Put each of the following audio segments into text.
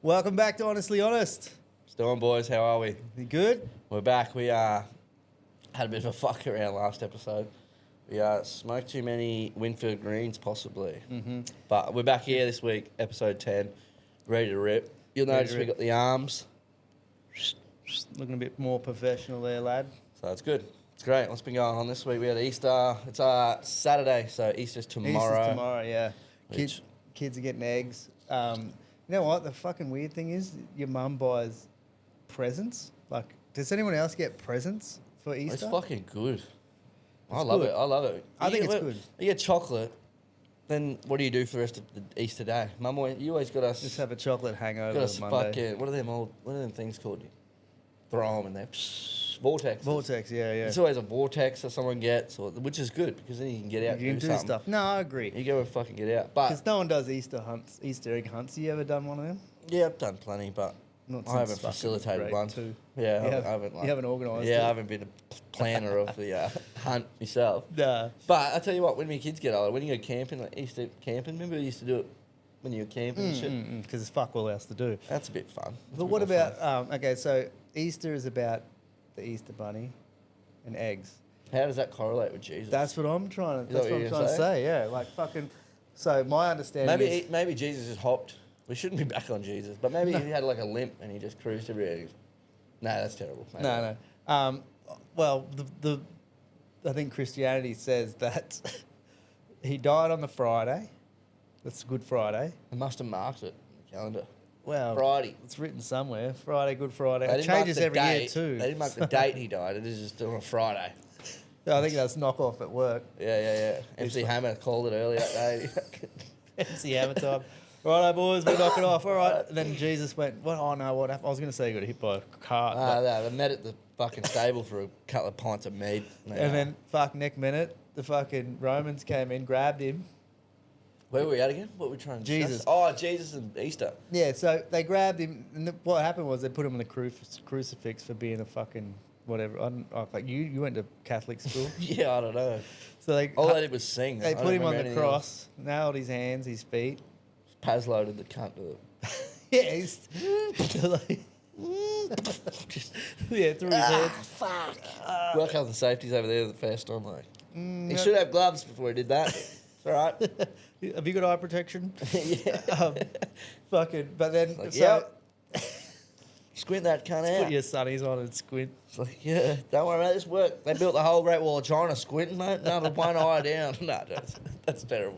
Welcome back to Honestly Honest. Still on, boys. How are we? You good? We're back. We had a bit of a fuck around last episode. We smoked too many Winfield Greens, possibly. Mm-hmm. But we're back here this week, episode 10, ready to rip. You'll notice we got the arms. Looking a bit more professional there, lad. So it's good. It's great. What's been going on this week? We had Easter. It's Saturday, so Easter's tomorrow. Easter's tomorrow, yeah. Kids are getting eggs. You know what? The fucking weird thing is your mum buys presents. Like, does anyone else get presents for Easter? It's fucking good. I love it. I think it's good. You get chocolate, then what do you do for the rest of the Easter day? Mum, you always got us... Just have a chocolate hangover got us on Monday. Fucking, what are them things called? You throw them in there. Vortex. Vortex, yeah. It's always a vortex that someone gets, which is good because then you can get out you and can do stuff. No, I agree. You go and fucking get out. But because no one does Easter egg hunts. You ever done one of them? Yeah, I've done plenty, but I haven't facilitated one. Yeah, I haven't. You haven't organised. Yeah, I haven't been a planner of the hunt myself. Nah. But I tell you what, when my kids get older, when you go camping, like Easter camping, remember we used to do it when you were camping and shit. Because it's fuck all else to do. That's a bit fun. But what about okay? So Easter is about the Easter Bunny and eggs. How does that correlate with Jesus? That's what I'm trying to say. Yeah, like fucking. So my understanding is maybe Jesus just hopped. We shouldn't be back on Jesus, but maybe he had like a limp and he just cruised everywhere. No, that's terrible. Maybe. No. Well, I think Christianity says that he died on the Friday. That's Good Friday. They must have marked it in the calendar. Well, Friday. It's written somewhere. Friday, Good Friday. It changes every year too. They didn't mark the date he died. It is just on a Friday. I think that's knockoff at work. Yeah. MC Hammer called it earlier that day. MC Hammer time. Righto, boys, we're knocking off. All right. And then Jesus went, what? Oh, no, what happened? I was going to say he got hit by a car. No, they met at the fucking stable for a couple of pints of meat. And then, next minute, the fucking Romans came in, grabbed him. Where were we at again? What were we trying to Jesus. discuss? Oh, Jesus and Easter. Yeah, so they grabbed him, and what happened was they put him on the crucifix for being a fucking whatever. Like you went to Catholic school. Yeah, I don't know. So all they did was sing. They put him on the cross, nailed his hands, his feet. Paz loaded the cunt to it. Yeah, he's yeah, through his head. Fuck. Work health and safety's over there the first time, like. He should have gloves before he did that. It's all right. Have you got eye protection? Yeah. But then... Like, yep. Squint that cunt out. Put your sunnies on and squint. It's like, yeah, don't worry about this work. They built the whole Great Wall of China squinting, mate. Another one eye down. No, that's terrible.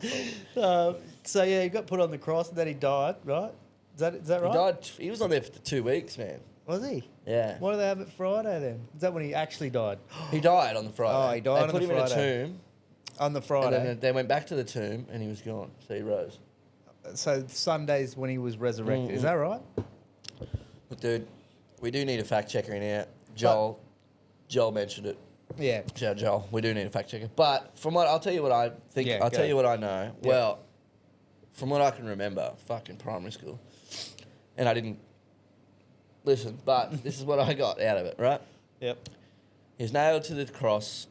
So, yeah, he got put on the cross and then he died, right? Is that right? He died. He was on there for 2 weeks, man. Was he? Yeah. Why do they have it Friday then? Is that when he actually died? He died on the Friday. Oh, he died on the Friday. They put him in a tomb. On the Friday. And then they went back to the tomb and he was gone. So he rose. So Sunday's when he was resurrected. Is that right? But dude, we do need a fact checker in here. Joel mentioned it. Yeah. Shout out Joel. We do need a fact checker. But from what I'll tell you what I think. Yeah, I'll tell you what I know. Yeah. Well, from what I can remember, fucking primary school, and I didn't listen, but this is what I got out of it. Right. Yep. He was nailed to the cross.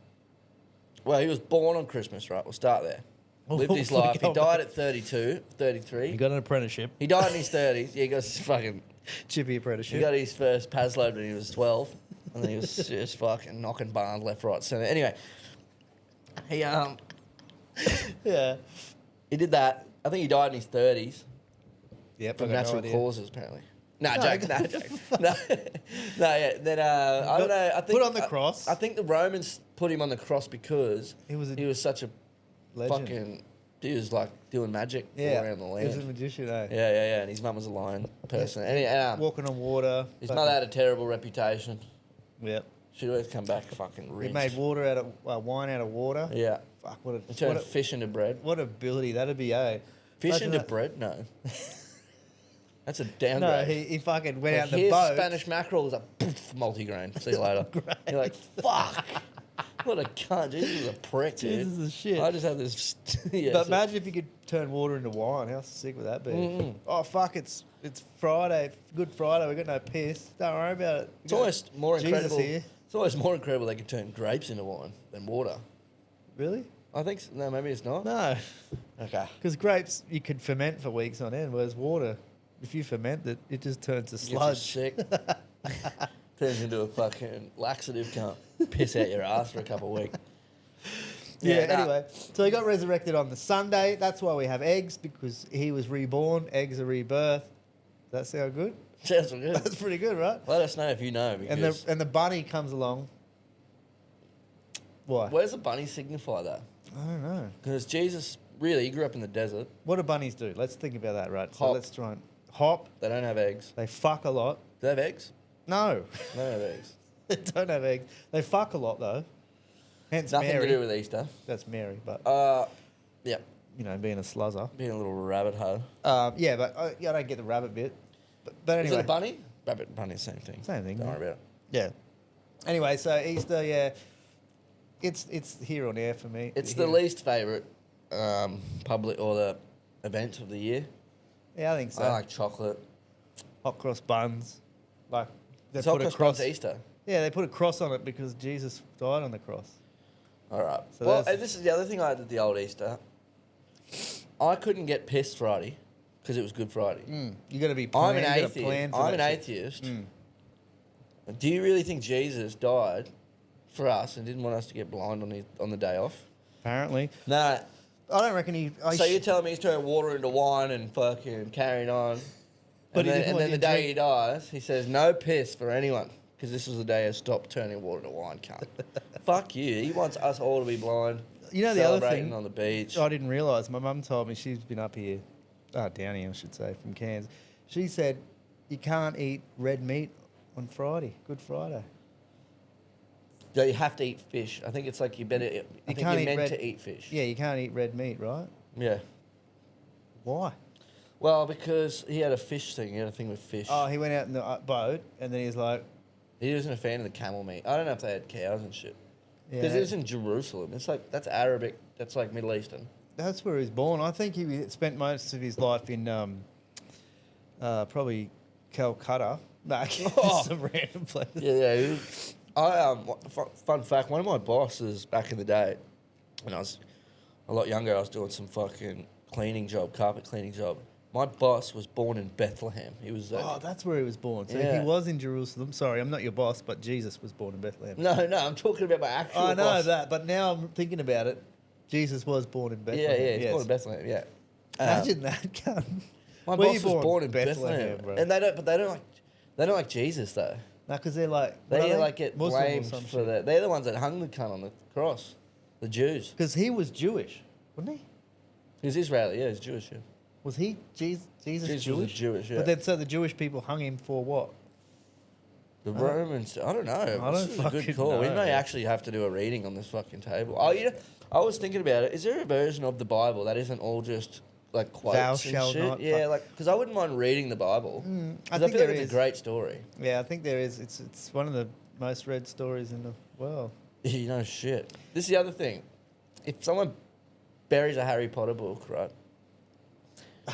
Well, he was born on Christmas, right? We'll start there. Lived his life. He died at 32, 33. He got an apprenticeship. He died in his 30s. Yeah, he got his fucking... Chippy apprenticeship. He got his first Paz load when he was 12. And then he was just fucking knocking barns left, right, centre. Anyway, he yeah. He did that. I think he died in his 30s. Yep. From natural causes, apparently. Joke. No. Yeah. Then, I don't know. I think... Put on the cross. I think the Romans put him on the cross because he was such a legend. Fucking... He was like doing magic all around the land. He was a magician, eh? Yeah. And his mum was a lion person. And walking on water. His mother had a terrible reputation. Yep. She'd always come back fucking rinsed. He made water out of wine out of water. Yeah. Fuck, what a... He turned fish into bread. What ability that'd be, eh? Fish into bread? No. That's a downgrade. No, he fucking went out in the boat. Spanish mackerel was like, poof, multi-grain. See you later. You're like, fuck. What a cunt. Jesus is a prick, dude. Jesus is shit. I just had this... But imagine if you could turn water into wine. How sick would that be? Oh, fuck, it's Friday. Good Friday. We got no piss. Don't worry about it. It's almost more incredible. Here. It's almost more incredible they could turn grapes into wine than water. Really? I think no, maybe it's not. No. Okay. Because grapes, you could ferment for weeks on end, whereas water, if you ferment it, it just turns to Gets you sludge. sick. Turns into a fucking laxative. Can't piss out your ass for a couple of weeks. Yeah, nah. anyway. So he got resurrected on the Sunday. That's why we have eggs, because he was reborn. Eggs are rebirth. Does that sound good? Sounds good. That's pretty good, right? Let us know if you know. Because And the bunny comes along. Why? what does the bunny signify that? I don't know. Because Jesus, really, he grew up in the desert. What do bunnies do? Let's think about that, right? So Hop. let's try and hop. They don't have eggs. They fuck a lot. Do they have eggs? No, They don't have eggs. they don't have eggs. They fuck a lot though. Hence Nothing Mary. to do with Easter. That's Mary, but Yeah, you know, being a sluzzer. being a little rabbit hole. Yeah, but I don't get the rabbit bit. But Is anyway, it a bunny? Rabbit and bunny, same thing. Same thing, Don't yeah. worry about it. yeah. Anyway, so Easter, yeah, it's here or there for me. It's Here. the least favourite public or the event of the year. Yeah, I think so. I like chocolate. hot cross buns, like they It's hot put a cross cross. buns Easter. Yeah, they put a cross on it because Jesus died on the cross. All right. So Well, that's- and this is the other thing I did at the old Easter. I couldn't get pissed Friday because it was Good Friday. You got to be. I'm Plan, an you gotta atheist. plan for I'm an that shit. atheist. Mm. Do you really think Jesus died for us and didn't want us to get blind on the day off? Apparently, Nah. I don't reckon he. So you're telling me he's turning water into wine and fucking carrying on, But and he then, didn't and want then you the to day drink- he dies, he says no piss for anyone because this was the day I stopped turning water into wine. Cunt. Fuck you. He wants us all to be blind. You know the other celebrating thing on the beach. I didn't realise. My mum told me, she's been up here, down here, I should say, from Cairns. She said you can't eat red meat on Friday, Good Friday. Yeah, you have to eat fish. I think it's like you better. I think can't you're eat meant red- to eat fish. Yeah, you can't eat red meat, right? Yeah. Why? Well, because he had a fish thing. He had a thing with fish. Oh, he went out in the boat and then he's like, He wasn't a fan of the camel meat. I don't know if they had cows and shit. Because yeah, it was in Jerusalem. It's like, that's Arabic. That's like Middle Eastern. that's where he was born. I think he spent most of his life in probably Calcutta. No, Oh. some random place. Yeah. Fun fact, one of my bosses back in the day, when I was a lot younger, I was doing some fucking carpet cleaning job. My boss was born in Bethlehem. He was Oh, that's where he was born. So Yeah. he was in Jerusalem. Sorry, I'm not your boss, but Jesus was born in Bethlehem. No, I'm talking about my actual I know boss. that, but now I'm thinking about it. Jesus was born in Bethlehem. Yeah, he's yes. born in Bethlehem, yeah. Imagine that, cunt. My Where boss you was born in Bethlehem, bro. and they don't like Jesus though. No, because they're like... what They are like get Muslim or blamed some for shit. that. They're the ones that hung the cunt on the cross, the Jews. Because he was Jewish, wasn't he? He was Israeli, yeah, he's Jewish. Yeah. Was he Jesus Jesus Jewish? was Jewish, yeah. But then, so the Jewish people hung him for what? The Romans, I don't know. I This don't is a good fucking call. We know, may man. actually have to do a reading on this fucking table. Oh, I was thinking about it. Is there a version of the Bible that isn't all just like quotes Thou and shalt shit? not Yeah, fuck. like because I wouldn't mind reading the Bible. I 'Cause I think feel there like it's is. a great story. Yeah, I think there is. It's one of the most read stories in the world. You know, shit. This is the other thing. If someone buries a Harry Potter book, right?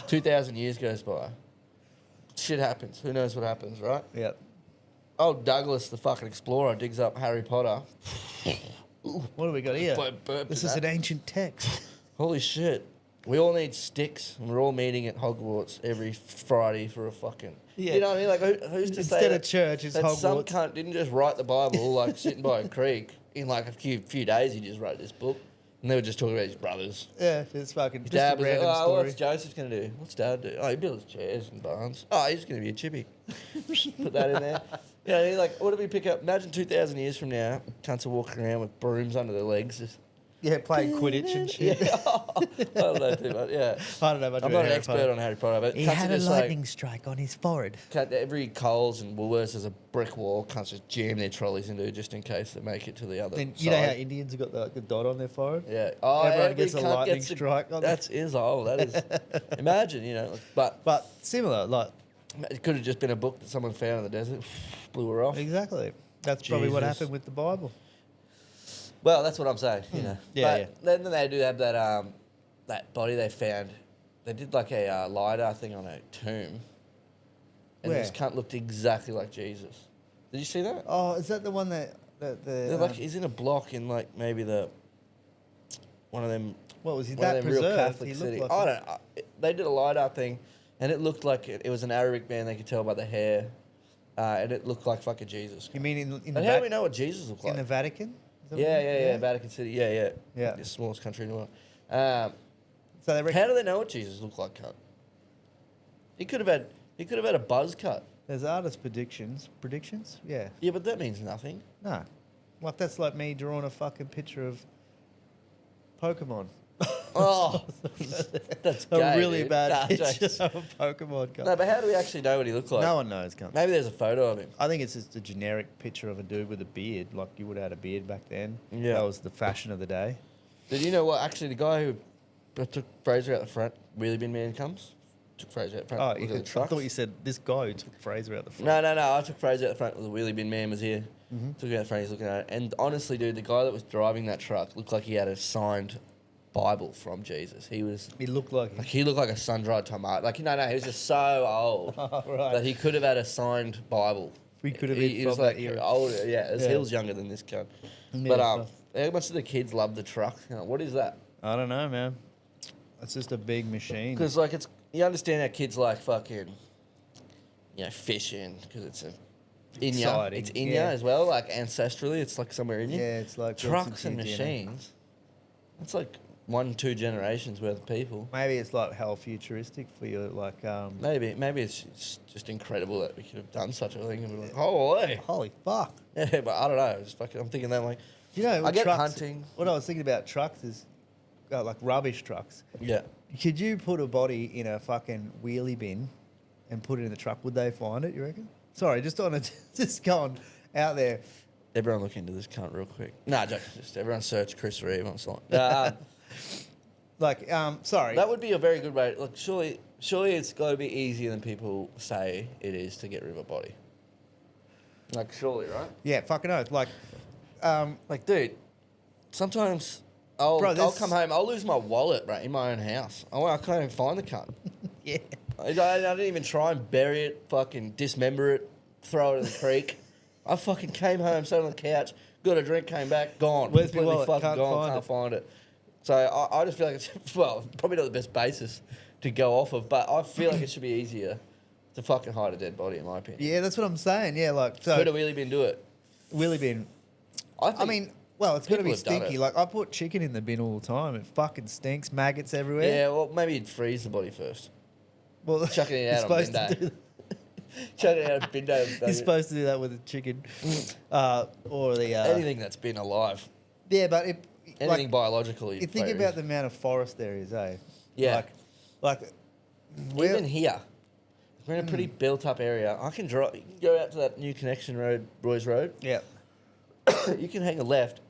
2,000 years goes by. Shit happens. Who knows what happens, right? Yeah. Old Douglas, the fucking explorer, digs up Harry Potter. What do we got here? Burp This to is that. an ancient text. Holy shit. We all need sticks, and we're all meeting at Hogwarts every Friday for a fucking... Yeah. You know what I mean? Like, who's to say Instead that, of church, it's that some Hogwarts. cunt didn't just write the Bible, like, sitting by a creek. In, like, a few days, he just wrote this book. And they were just talking about his brothers. Yeah, it's fucking His just dad a was like, random oh, story. what's Joseph going to do? What's Dad do? Oh, he builds chairs and barns. Oh, he's going to be a chippy. Put that in there. You know, like, what do we pick up? Imagine 2,000 years from now, cunts are walking around with brooms under their legs. Just, Yeah, playing Quidditch and shit. yeah. I don't know too much, yeah. I don't know much I'm about not an Harry expert Potter. on Harry Potter, but He cunts had are a just lightning strike on his forehead. every Coles and Woolworths has a brick wall. Cunts just jam their trolleys into it just in case they make it to the other Then side. you know how Indians have got the dot on their forehead? Yeah. Oh, Everyone every gets a cunt lightning gets strike on That's is old. That is. Imagine, you know, but But similar, like, it could have just been a book that someone found in the desert, blew her off. exactly. That's probably what Jesus. happened with the Bible. Well, that's what I'm saying, you know. Yeah, but then they do have that that body they found. They did like a LiDAR thing on a tomb. And this Where? cunt looked exactly like Jesus. Did you see that? Oh, is that the one that They're like he's in a block in like maybe one of them what was he one that of them real preserved? Catholic He looked city. like I don't know. They did a LiDAR thing and it looked like it was an Arabic man. They could tell by the hair, and it looked like fucking Jesus. You mean in But the how do we know what Jesus looked like? in the Vatican? Is that what Yeah, you- yeah, Vatican City. Yeah. Yeah. The smallest country in the world. So they reckon How do they know what Jesus looked like, cunt? He could have had a buzz cut. there's artist predictions. Predictions? Yeah. Yeah, but that means nothing. No. Like that's like me drawing a fucking picture of Pokemon. Oh, that's A gay, really dude. bad Nah, picture jokes. of a Pokemon. No, but how do we actually know what he looked like? No one knows, cunt. Maybe there's a photo of him. I think it's just a generic picture of a dude with a beard. Like you would have had a beard back then. Yeah. That was the fashion of the day. Did you know what? Actually, the guy who took Fraser out the front, Wheelie Bin Man comes. Took Fraser out the front. Oh, Look at the I trucks. thought you said this guy who took Fraser out the front. No. I took Fraser out the front. The Wheelie Bin Man was here. Mm-hmm. Took him out the front. He's looking at it. And honestly, dude, the guy that was driving that truck looked like he had a signed Bible from Jesus. He looked like he looked like a sun-dried tomato. Like, no, he was just so old Oh, right. that he could have had a signed Bible. We could have He been was from like that era. older. Yeah, Yeah. he was younger than this cunt. Yeah, But so- how much do the kids love the truck? You know, what is that? I don't know, man. It's just a big machine. Because like you understand how kids like fucking, fishing because it's in ya. Exciting, It's in yeah. ya as well. Like ancestrally, it's like somewhere in you. Yeah, it's like built Trucks into and your DNA. machines. It's like 1-2 generations worth of people. Maybe it's like hell futuristic for you, like Maybe it's just incredible that we could have done such a thing and be like, holy. holy fuck. Yeah, but I don't know. I'm thinking that like, You know, I get trucks, hunting. What I was thinking about trucks is like rubbish trucks. Yeah. Could you put a body in a fucking wheelie bin and put it in the truck? Would they find it, you reckon? Sorry, just on a just going out there. Everyone look into this cunt real quick. Nah, joke. Just everyone search Chris Reeve on something. Sorry. That would be a very good way. Like, surely it's got to be easier than people say it is to get rid of a body. Like, surely, right? Yeah, fucking oath. Like, Like, dude, sometimes I'll Bro, come home, I'll lose my wallet, right, in my own house. I can't even find the cunt. yeah. I didn't even try and bury it, fucking dismember it, throw it in the creek. I fucking came home, sat on the couch, got a drink, came back, gone. Where's my Completely wallet? fucking Can't gone, find can't it. find it. So I just feel like it's, well, probably not the best basis to go off of, but I feel like it should be easier to fucking hide a dead body, in my opinion. Yeah, that's what I'm saying. Yeah, like, so Could have really been do it. wheelie bin. I I mean, well, it's got to be people have done stinky. it. Like, I put chicken in the bin all the time. It fucking stinks. Maggots everywhere. yeah, well, maybe you'd freeze the body first. Well, Chucking it you're out on supposed bin to day. do Chucking it out of bin day. You're supposed to do that with a chicken, or the Anything that's been alive. Yeah, but it, Anything like, biological. you think about the amount of forest there is, eh? Yeah. Like Even here, we're in a pretty built-up area. I can drive. You can go out to that new connection road, Roy's Road. yeah, You can hang a left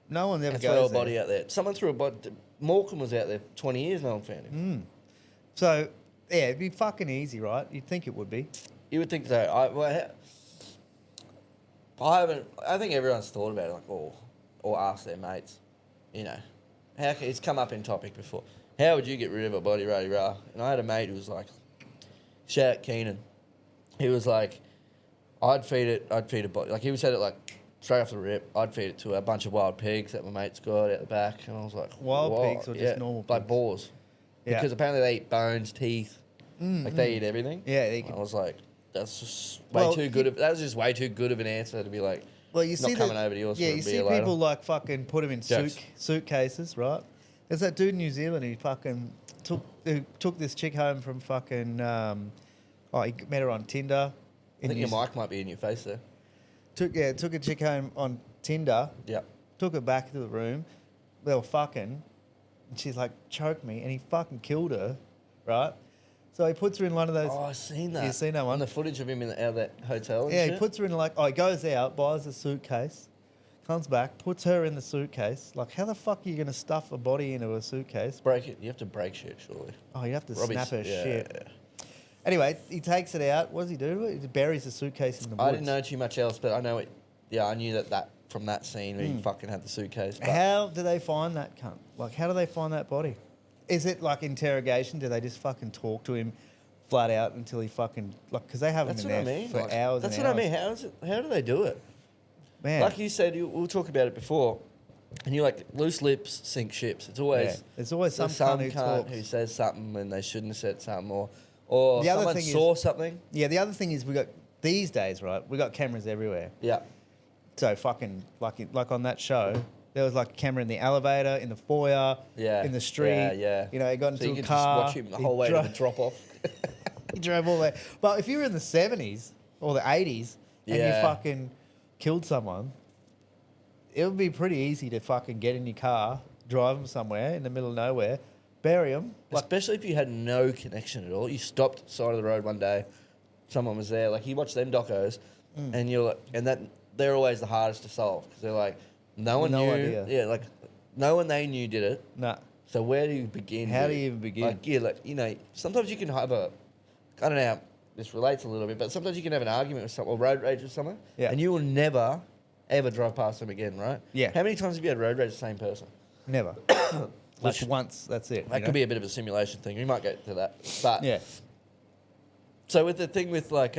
no one ever and goes throw a there. body out there. Someone threw a body. Morecambe was out there 20 years. No one found him. So yeah, it'd be fucking easy, right? You'd think it would be. You would think so. I haven't. I think everyone's thought about it, like, or asked their mates. You know, it's come up in topic before. How would you get rid of a body, rah rah? And I had a mate who was like, shout out Keenan. He was like, I'd feed a body. Like, he said it like straight off the rip. I'd feed it to a bunch of wild pigs that my mate's got out the back. And I was like, Wild "What?" pigs or just normal like pigs? boars. Yeah. Because apparently they eat bones, teeth. Like, they eat everything. Yeah, they I can. was like, that's just way Well, too good. That was just way too good of an answer to be like, Well, you not see coming over to yours Yeah, for a you see beer later. people like fucking put them in Jokes. suitcases, right? There's that dude in New Zealand who fucking took this chick home from fucking. He met her on Tinder. I think your mic might be in your face there. Took a chick home on Tinder. Yeah. Took her back to the room. They were fucking, and she's like, choke me, and he fucking killed her, right? So he puts her in one of those. Oh, I've seen that. You seen that one? On the footage of him out of that hotel and Yeah, shit? he puts her in he goes out, buys a suitcase, comes back, puts her in the suitcase. Like, how the fuck are you going to stuff a body into a suitcase? Break it. You have to break shit, surely. Oh, you have to Robbie's- snap her yeah, shit. yeah. Anyway, he takes it out. What does he do? He buries the suitcase in the woods. I didn't know too much else, but I know it. Yeah, I knew that from that scene where he fucking had the suitcase. But How do they find that cunt? Like, how do they find that body? Is it like interrogation? Do they just fucking talk to him flat out until he fucking because they have that's him what in I there mean. for Like, hours. That's and what hours. I mean. How do they do it? Man. Like you said, we'll talk about it before, and you're like, loose lips sink ships. It's always Yeah. There's always some some cunt who cunt talks. who says something when they shouldn't have said something, or The other someone thing is- saw something. Yeah, the other thing is these days, right? We got cameras everywhere. Yeah. So fucking like on that show, there was like a camera in the elevator, in the foyer, Yeah. in the street. Yeah, yeah. You know, he got So into you a could car. just watch him the he whole way to dro- the drop off. He drove all the way. But if you were in the 70s or the 80s and you Yeah. fucking killed someone, it would be pretty easy to fucking get in your car, drive them somewhere in the middle of nowhere, bury them. Especially if you had no connection at all. You stopped side of the road one day, someone was there. Like you watch them docos, and you're like, and that they're always the hardest to solve because they're like, no one No knew. idea. Yeah, like no one they knew did it. Nah. So where do you begin? How do with- you even begin? Like, yeah, like you know, sometimes you can have a, I don't know how this relates a little bit, but sometimes you can have an argument with someone or road rage with someone, Yeah. and you will never ever drive past them again, right? Yeah. How many times have you had road rage with the same person? Never. Like Which- once, that's it. That could be a bit of a simulation thing. We might get to that, but Yeah. So with the thing with like,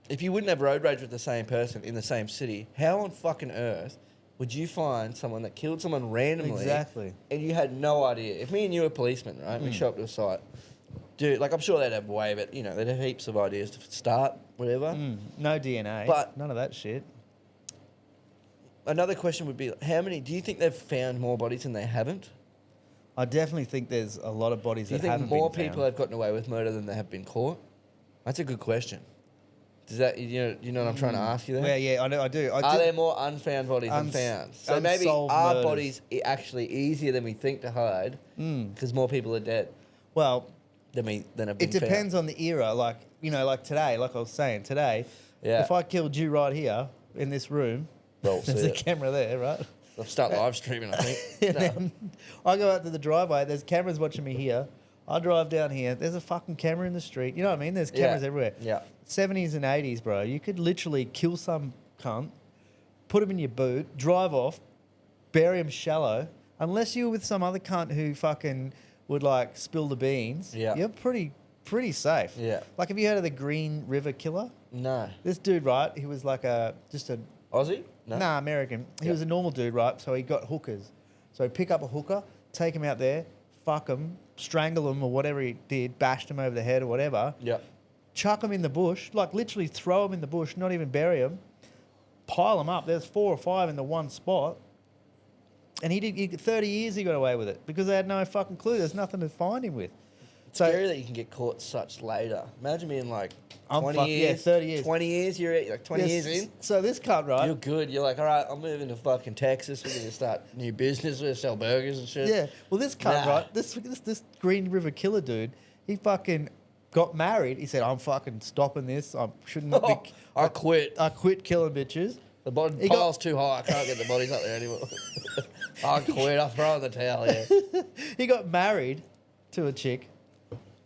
if you wouldn't have road rage with the same person in the same city, how on fucking earth would you find someone that killed someone randomly? Exactly. And you had no idea. If me and you were policemen, right? We show up to a site. Dude, like I'm sure they'd have way, but you know, they'd have heaps of ideas to start, whatever. No DNA. But- none of that shit. Another question would be, how many, do you think they've found more bodies than they haven't? I definitely think there's a lot of bodies Do you that think haven't more been people found. have gotten away with murder than they have been caught? That's a good question. Does that, you know what I'm trying to ask you there? Yeah, I do. Are there more unfound bodies than found? So maybe unsolved are murders. bodies actually easier than we think to hide because more people are dead Well, than have been it depends on the era. Like, you know, like today, like I was saying, today, Yeah. if I killed you right here in this room, Well, there's see a it. camera there, right? I'll start live streaming, I think. And then I go out to the driveway, there's cameras watching me here. I drive down here, there's a fucking camera in the street. You know what I mean? There's cameras everywhere. Yeah. 70s and 80s, bro. You could literally kill some cunt, put him in your boot, drive off, bury him shallow. Unless you were with some other cunt who fucking would like spill the beans, Yeah. you're pretty safe. Yeah. Like, have you heard of the Green River Killer? No. This dude, right? He was like just a Aussie? No. Nah, American. He Yep. was a normal dude, right? So he got hookers. So he'd pick up a hooker, take him out there, fuck him, strangle him or whatever he did, bashed him over the head or whatever, Yeah. chuck him in the bush, like literally throw him in the bush, not even bury him, pile him up. There's 4 or 5 in the one spot. And he did 30 years he got away with it because they had no fucking clue. There's nothing to find him with. So Scary that you can get caught such later. Imagine being like I'm 20 fuck- yeah, years. 30 years. 20 years, you're like 20 yes, years in. So this cunt, right? You're good. You're like, all right, I'm moving to fucking Texas. We're going to start new business. We're going to sell burgers and shit. Yeah. Well, this cunt, Nah. right? This Green River Killer dude, he fucking got married. He said, "I'm fucking stopping this. I shouldn't be. I quit. I quit killing bitches." The body He got- pile's too high. I can't get the bodies up there anymore. I quit. I throw in the towel, yeah. He got married to a chick,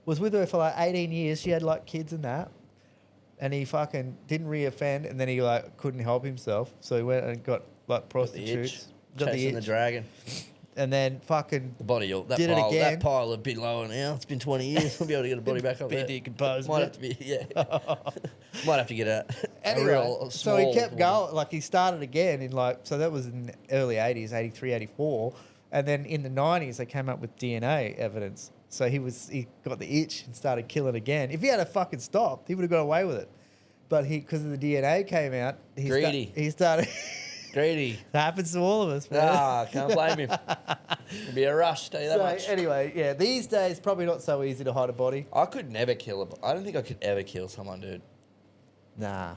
was with her for like 18 years. She had like kids and that. And he fucking didn't reoffend, and then he like couldn't help himself. So he went and got like Got the itch. prostitutes. Got Chasing the dragon. and then fucking The body, that Did it pile, again. that pile would be lower now. It's been 20 years. We'll be able to get a body back up Be there. decomposed, Might mate. have to be, yeah. Might have to get a Anyway, real so he small kept one. going. Like he started again in like, so that was in the early 80s, 83, 84. And then in the 90s, they came up with DNA evidence. So he got the itch and started killing again. If he had a fucking stopped, he would have got away with it. But because of the DNA came out, Greedy. he started. Greedy. It happens to all of us, man. Ah, can't blame him. It'd be a rush, tell you that So much. anyway, yeah, these days probably not so easy to hide a body. I could never kill I don't think I could ever kill someone, dude. Nah.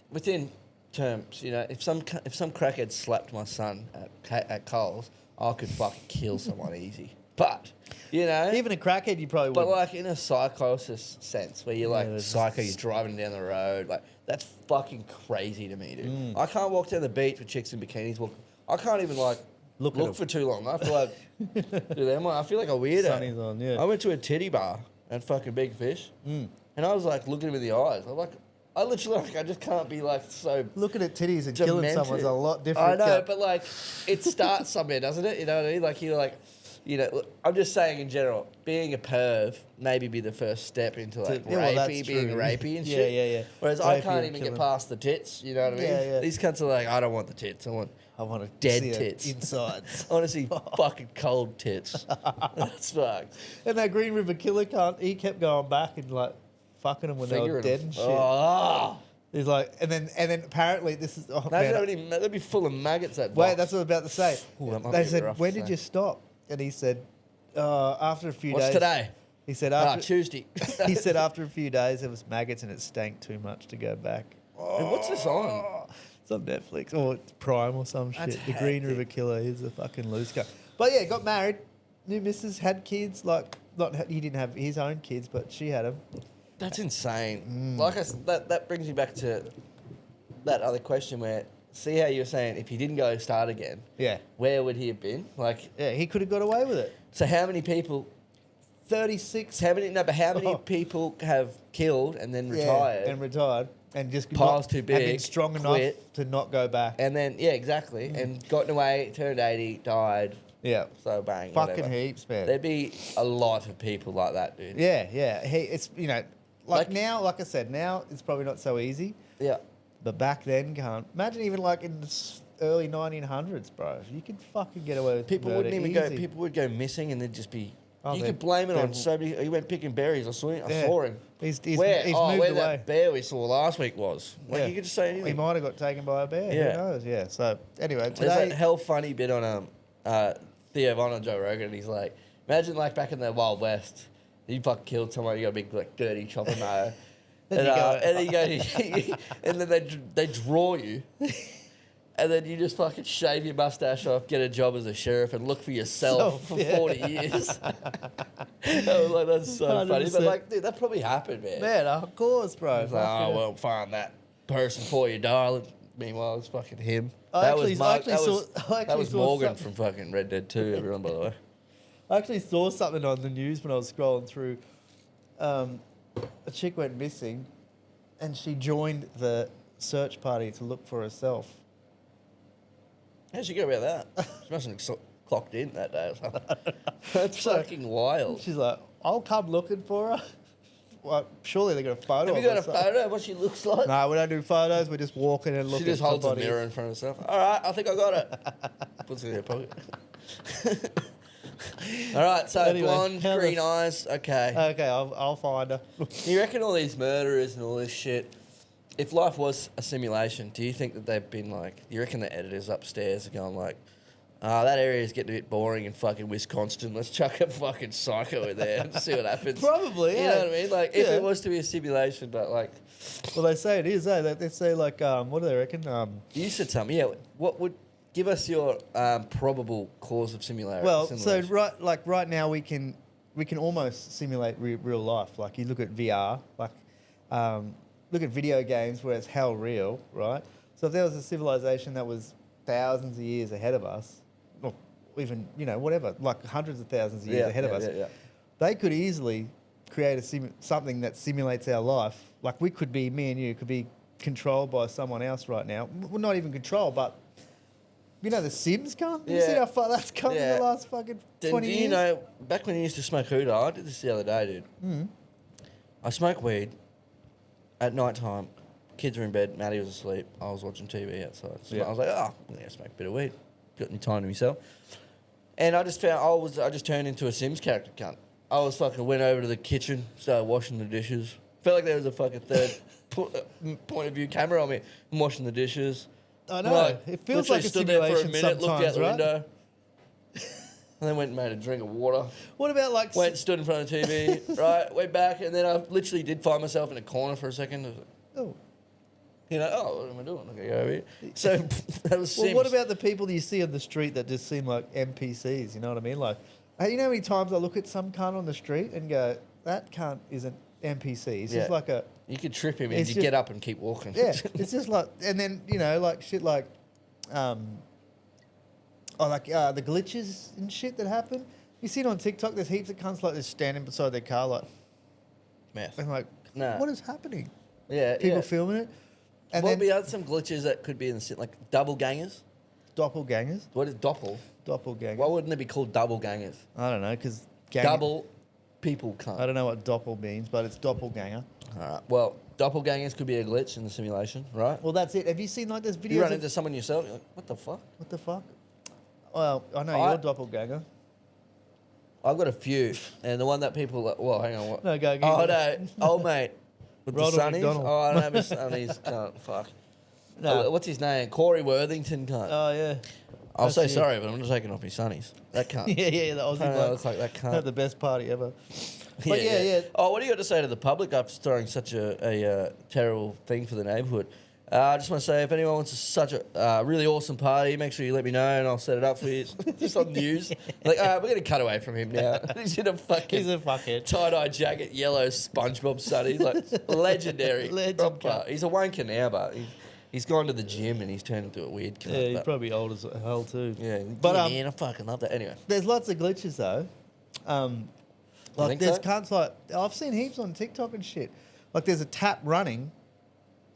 Within terms, you know, if some crackhead slapped my son at Coles, I could fucking kill someone easy. But, you know, Even a crackhead, you probably but would. like in a psychosis sense, where you're like there's- psycho, you're driving down the road, like that's fucking crazy to me, dude. I can't walk down the beach with chicks in bikinis. I can't even like Look at 'em. for too long. I feel like, dude, I feel like a weirdo. Sunny's on, yeah. I went to a titty bar and fucking Big Fish, and I was like looking him in the eyes. I'm like, I literally like, I just can't be like so. Looking at titties and killing demented. someone's a lot different. I know, Yeah. but like it starts somewhere, doesn't it? You know what I mean? Like you're like, You know, look, I'm just saying in general, being a perv maybe be the first step into like Yeah, well, that's being true. rapey and Yeah, shit. yeah. Whereas Rapey I can't and even get killing. past the tits. You know what I mean? Yeah. These cunts are like, I don't want the tits. I want to dead see tits. insides. I want to see fucking cold tits. That's fucked. And that Green River Killer cunt, he kept going back and like fucking them when they were Fingering dead them. and shit. Oh. He's like, and then apparently this is. Oh, Imagine man. how many, that'd be full of maggots. That Wait, box. that's what I was about to say. Ooh, that might They be said, rough when to did say. you stop? And he said, after a few What's days. today? He said Ah, after Tuesday. he said after a few days there was maggots and it stank too much to go back. And what's this on? It's on Netflix or it's Prime or some That's shit. The Green hectic. River Killer. He's a fucking loose guy. But yeah, got married. New missus, had kids. Like, he didn't have his own kids, but she had them. That's insane. Like that brings me back to that other question where, see how you were saying if he didn't go start again, Yeah. where would he have been? Like, Yeah, he could have got away with it. so how many people? 36. How many Oh. people have killed and then retired? And retired. And just Piles too and been big, strong enough quit. to not go back. And then, yeah, exactly. And gotten away, turned 80, died. Yeah. So bang. Fucking whatever. heaps, man. There'd be a lot of people like that, dude. Yeah. It's, Like- now, like I said, now it's probably not so easy. Yeah. But back then, can't. Imagine even like in the early 1900s, bro. You could fucking get away with People murder wouldn't even go. easy. People would go missing, and they'd just be. Oh, you they're- could blame it on they're- so many. He went picking berries. I saw him. I Yeah. saw him. He's where? moved where away. that bear we saw last week was. Like Yeah. you could just say He anything. might have got taken by a bear. Yeah. Who knows? Yeah. So anyway, There's today. that hell funny bit on Theo Von on Joe Rogan. And he's like, imagine like back in the Wild West, you fucking killed someone. You got a big like dirty chopper mayo. Then you go- And then you go, and then they draw you, and then you just fucking shave your mustache off, get a job as a sheriff, and look for yourself for 40 years. I was like, that's so funny. But 100%. like, dude, that probably happened, man. Man, of course, bro. It's like, Fucking- oh, well, find that person for you, darling. Meanwhile, it's fucking him. I that actually- was I Mark, actually that saw- was, I actually that was saw Morgan something- from fucking Red Dead 2, everyone, by the way. I actually saw something on the news when I was scrolling through. A chick went missing, and she joined the search party to look for herself. How'd you go about that? She mustn't have clocked in that day or something. That's fucking wild. She's like, "I'll come looking for her." Well, surely they got a photo. Have you of got a her, so- photo of what she looks like? No, we don't do photos. We're just walking and She looking. just holds for a bodies. mirror in front of herself. All right, I think I got it. Puts it in her pocket. All right, so Anyway, blonde, how the green f- eyes. Okay. Okay, I'll find her. You reckon all these murderers and all this shit, if life was a simulation, do you think that they've been like, you reckon the editors upstairs are going like, that area is getting a bit boring in fucking Wisconsin. Let's chuck a fucking psycho in there and see what happens. Probably, You yeah. know what I mean? Like, if Yeah. it was to be a simulation, but like, Well, they say it is. They say like, what do they reckon? you said something. Yeah. What would give us your probable cause of similarity? Well, so simulation? right now we can almost simulate real life. Like you look at VR, like look at video games where it's hell real, right? So if there was a civilization that was thousands of years ahead of us, or even whatever, like hundreds of thousands of years ahead of us, they could easily create something that simulates our life. Like we could be, me and you could be controlled by someone else right now. Well, not even controlled, but the Sims come. You see Yeah. how far that's come in Yeah. the last fucking Then 20 do years? you know, back when you used to smoke hookah, I did this the other day, dude. Mm. I smoke weed at night time. Kids were in bed. Maddie was asleep. I was watching TV outside. So Yeah. I was like, I'm going to smoke a bit of weed. Got any time to myself. And I just found, I just turned into a Sims character cunt. I was fucking went over to the kitchen, started washing the dishes. Felt like there was a fucking third point of view camera on me. I'm washing the dishes. I know. Like, It feels literally like a stood there for a simulation minute, looked out sometimes, the right? window. And then went and made a drink of water. What about like... Went, stood in front of the TV, right? Went back, and then I literally did find myself in a corner for a second. I was like, Oh. what am I doing? Okay, go over here. So that was Well, Sims. what about the people that you see on the street that just seem like NPCs? You know what I mean? Like, you know how many times I look at some cunt on the street and go, that cunt isn't NPC. He's just like a... You could trip him and It's you just- get up and keep walking. Yeah, it's just like... And then, like shit like... the glitches and shit that happen. You see it on TikTok, there's heaps of cunts like this standing beside their car like... Meth. And like, Nah. what is happening? Yeah, People yeah. filming it. And What then would be some glitches that could be in the like double gangers? doppelgangers. What is Doppelgangers. Why wouldn't it be called double gangers? I don't know, because Double people I cunt. don't know what doppel means, but it's doppelganger. Alright. Well, doppelgangers could be a glitch in the simulation, right? Well, that's it. Have you seen like this videos? You run of- into someone yourself, you're like, what the fuck? What the fuck? Well, I know I- you're doppelganger. I've got a few, and the one that people, well, hang on, what? No, go. Oh no, old mate with Ronald the Sunnies. McDonald. Oh, I don't have his Sunnies. Cunt. Fuck. No. What's his name? Corey Worthington. Cunt. Oh yeah. I'll that's say you. sorry, but I'm not taking off his Sunnies. That cunt. yeah, the Aussie That bloke. looks like that Had cunt. the best party ever. But yeah. Oh, what do you got to say to the public after throwing such a terrible thing for the neighbourhood? I just want to say, if anyone wants such a really awesome party, make sure you let me know and I'll set it up for you. Just on news. Like, all right, we're going to cut away from him now. He's in a fucking He's a fuckhead. tie-dye jacket, yellow SpongeBob Sunny. Like, legendary. Legend Proper. cunt. He's a wanker now, but he's gone to the gym and he's turned into a weird cunt. Yeah, he's but- probably old as hell too. yeah, But, man, I fucking love that. Anyway. There's lots of glitches though. Like think there's so? cunts like I've seen heaps on TikTok and shit. Like there's a tap running,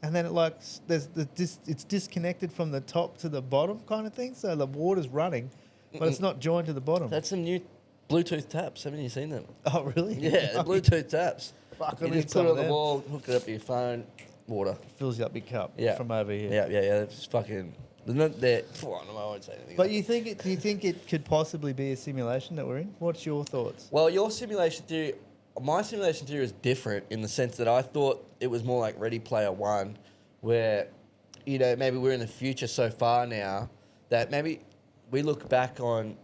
and then it's disconnected from the top to the bottom kind of thing. So the water's running, but it's not joined to the bottom. That's some new Bluetooth taps. Haven't you seen them? Oh really? Yeah, the Bluetooth taps. Fuck, I You need just put some it of on the them. wall, hook it up to your phone, water. Fills you up your cup. Yeah. From over here. Yeah. It's fucking. They're not there. I won't say anything. But do you think it could possibly be a simulation that we're in? What's your thoughts? Well, your simulation theory, my simulation theory is different in the sense that I thought it was more like Ready Player One, where, maybe we're in the future so far now that maybe we look back on,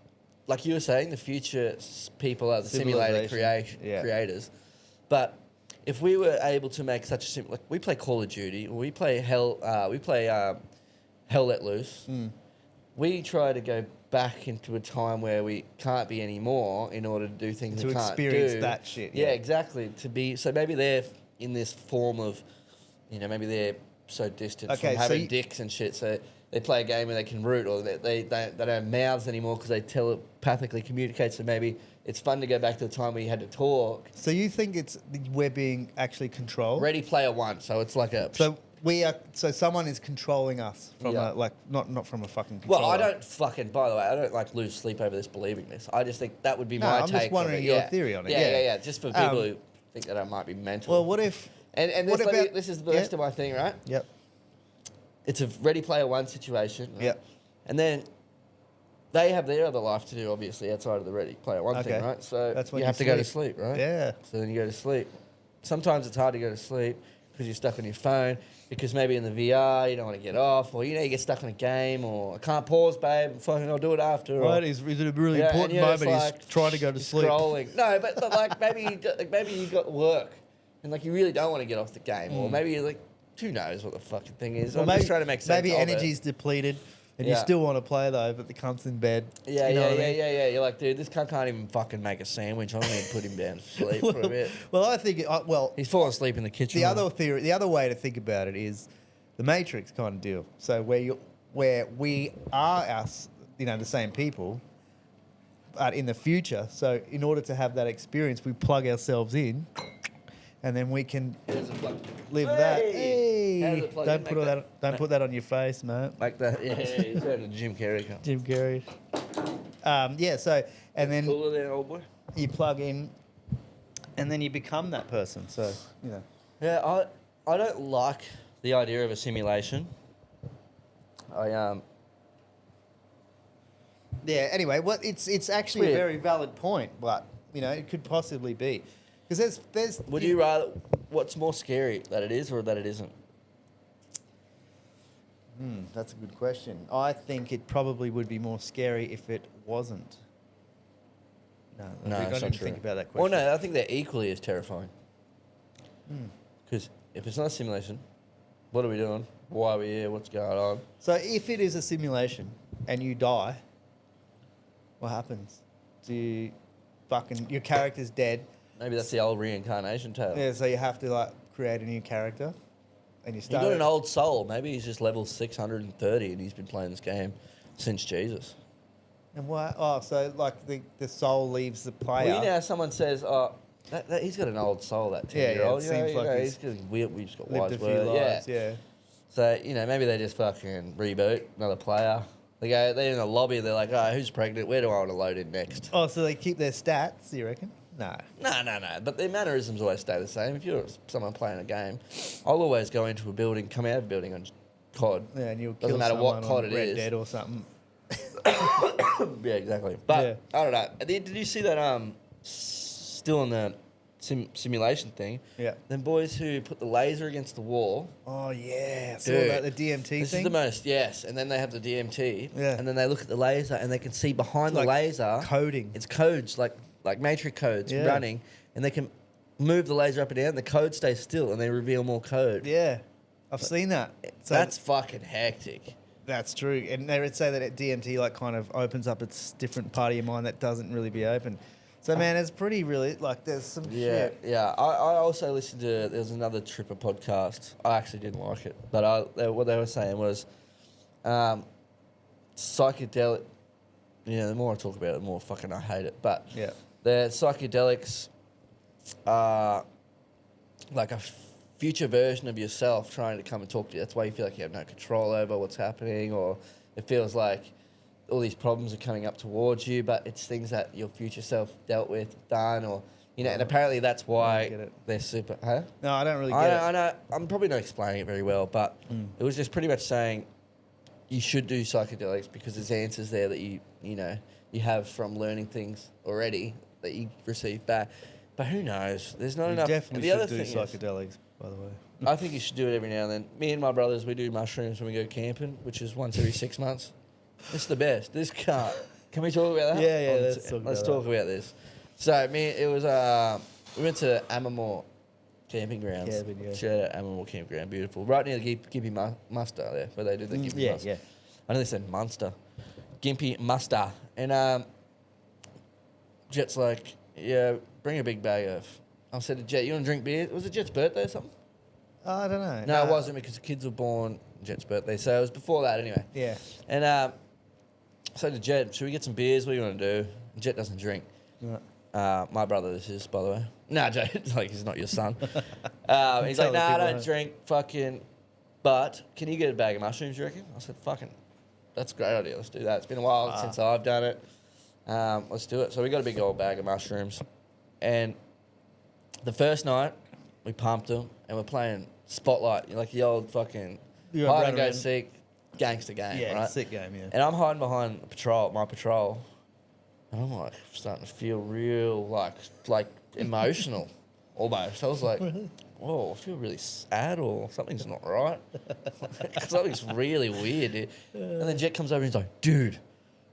like you were saying, the future people are the simulator Civilization. creators. But if we were able to make such a like we play Call of Duty, or we play Hell Let Loose. We try to go back into a time where we can't be anymore in order to do things To we can't experience do. that shit, Yeah, yeah. exactly. So maybe they're in this form of, maybe they're so distant Okay, from so having you- dicks and shit. So they play a game where they can root, or they don't have mouths anymore because they telepathically communicate. So maybe it's fun to go back to the time where you had to talk. So you think we're being actually controlled? Ready Player One. So it's like a. So someone is controlling us from Yeah. not from a fucking controller. Well, I don't fucking. By the way, I don't like lose sleep over this believing this. I just think that would be No, my I'm take. just on wondering it. your Yeah. theory on it, Yeah, yeah. Just for people who think that I might be mental. Well, what if? and what this, about- this is the yeah. rest of my thing, right? Yep. It's a Ready Player One situation. Right? Yep. And then they have their other life to do, obviously, outside of the Ready Player One thing, Okay. right? So That's when you you have to go to sleep, right? Yeah. So then you go to sleep. Sometimes it's hard to go to sleep because you're stuck on your phone, because maybe in the VR you don't want to get off, or you get stuck on a game, or I can't pause, babe, fucking I'll do it after. or- Right, is it a really Yeah, and important you're just moment? like, He's trying to go to you're sleep. Scrolling. No, but like maybe you got work, and like you really don't want to get off the game, or maybe you're like, who knows what the fucking thing is. Well, I'm just trying to make sense. Maybe of it. energy's depleted, and you Yeah. still want to play though, but the cunt's in bed. Yeah, You know yeah, what I yeah, mean? yeah. You're like, dude, this cunt can't even fucking make a sandwich. I'm going to put him down to sleep for a bit. Well, I think He's falling asleep in the kitchen. the other way to think about it is the Matrix kind of deal. So where we are the same people, but in the future. So in order to have that experience, we plug ourselves in, and then we can Here's a plug. live Hey! that. How does Hey, it plug don't in? put Make all that- don't put that on your face, mate. Like that. Yeah, he's out of Jim Carrey. Cunt. Jim Carrey. Yeah. So and then Cooler there, old boy. you plug in, and then you become that person. So Yeah, I don't like the idea of a simulation. Yeah. Anyway, it's actually a Weird. very valid point, but it could possibly be because there's. Would you rather? What's more scary, that it is or that it isn't? That's a good question. I think it probably would be more scary if it wasn't. No, No, I it's not didn't true. think about that Well, question. no, I think they're equally as terrifying. Because if it's not a simulation, what are we doing? Why are we here? What's going on? So if it is a simulation and you die, what happens? Your character's dead. Maybe that's the old reincarnation tale. Yeah, so you have to create a new character, and you He start. got an old soul. Maybe he's just level 630 and he's been playing this game since Jesus. And why? Oh, so the soul leaves the player. Well, how someone says, "Oh, he's got an old soul." That Yeah, 10-year-old. it seems like he's we just got lived wise a few words. lives. Yeah. Yeah. So maybe they just fucking reboot another player, they're in the lobby. They're like, oh, who's pregnant? Where do I want to load in next? Oh, so they keep their stats, you reckon? No. No. But their mannerisms always stay the same. If you're someone playing a game, I'll always go into a building, come out of a building on COD. Yeah, and you'll Doesn't kill matter what someone COD on it Red is. Dead or something. Yeah, exactly. But Yeah. I don't know. Did you see that? Still on the simulation thing. Yeah. Them boys who put the laser against the wall. Oh, yeah. So Dude, about the DMT This thing? is the most, yes. And then they have the DMT. Yeah. And then they look at the laser and they can see behind Like the laser. coding. It's codes, like matrix codes Yeah. running. And they can move the laser up and down. The code stays still and they reveal more code. Yeah. I've seen that. So That's fucking hectic. That's true. And they would say that DMT like kind of opens up its different part of your mind that doesn't really be open. So, man, it's pretty really, like, there's some shit. Yeah. I also listened to, there was another Tripper podcast. I actually didn't like it. But what they were saying was psychedelic, the more I talk about it, the more fucking I hate it. But Yeah. the psychedelics are like a future version of yourself trying to come and talk to you. That's why you feel like you have no control over what's happening, or it feels like all these problems are coming up towards you, but it's things that your future self dealt with, done, or, and apparently that's I don't why get it. they're super... Huh? No, I don't really get it. I know. I'm probably not explaining it very well, but it was just pretty much saying you should do psychedelics because there's answers there that you have from learning things already that you receive back. But who knows? There's not You enough. definitely and the should other do thing is, psychedelics, by the way. I think you should do it every now and then. Me and my brothers, we do mushrooms when we go camping, which is once every 6 months. It's the best. This can't. Can we talk about that? Yeah, Let's talk about this. So, it was, we went to Amamore camping grounds. Cabin, yeah. Shout out Amamore campground, beautiful. Right near the Gimpy Muster there, where they do the Gimpy Muster. Yeah. I know they said Munster. Gimpy Muster. And Jet's like, yeah, bring a big bag of... I said to Jet, you want to drink beer? Was it Jet's birthday or something? I don't know. No, it wasn't because the kids were born Jet's birthday. So it was before that anyway. Yeah. And I said to Jet, should we get some beers? What do you want to do? Jet doesn't drink. Yeah. My brother, this is, by the way. No, Jet, like, he's not your son. He's Tell like, the nah, I people don't that. drink, fucking. But can you get a bag of mushrooms, you reckon? I said, fucking, that's a great idea. Let's do that. It's been a while since I've done it. Let's do it. So we got a big old bag of mushrooms. And the first night, we pumped them, and we're playing Spotlight, like the old fucking You hide run and go around. seek gangster game, Yeah, right? sick game, yeah. And I'm hiding behind my patrol, and I'm like starting to feel real, like emotional, almost. I was like, whoa, I feel really sad, or something's not right. Something's really weird, dude. And then Jet comes over and he's like, dude,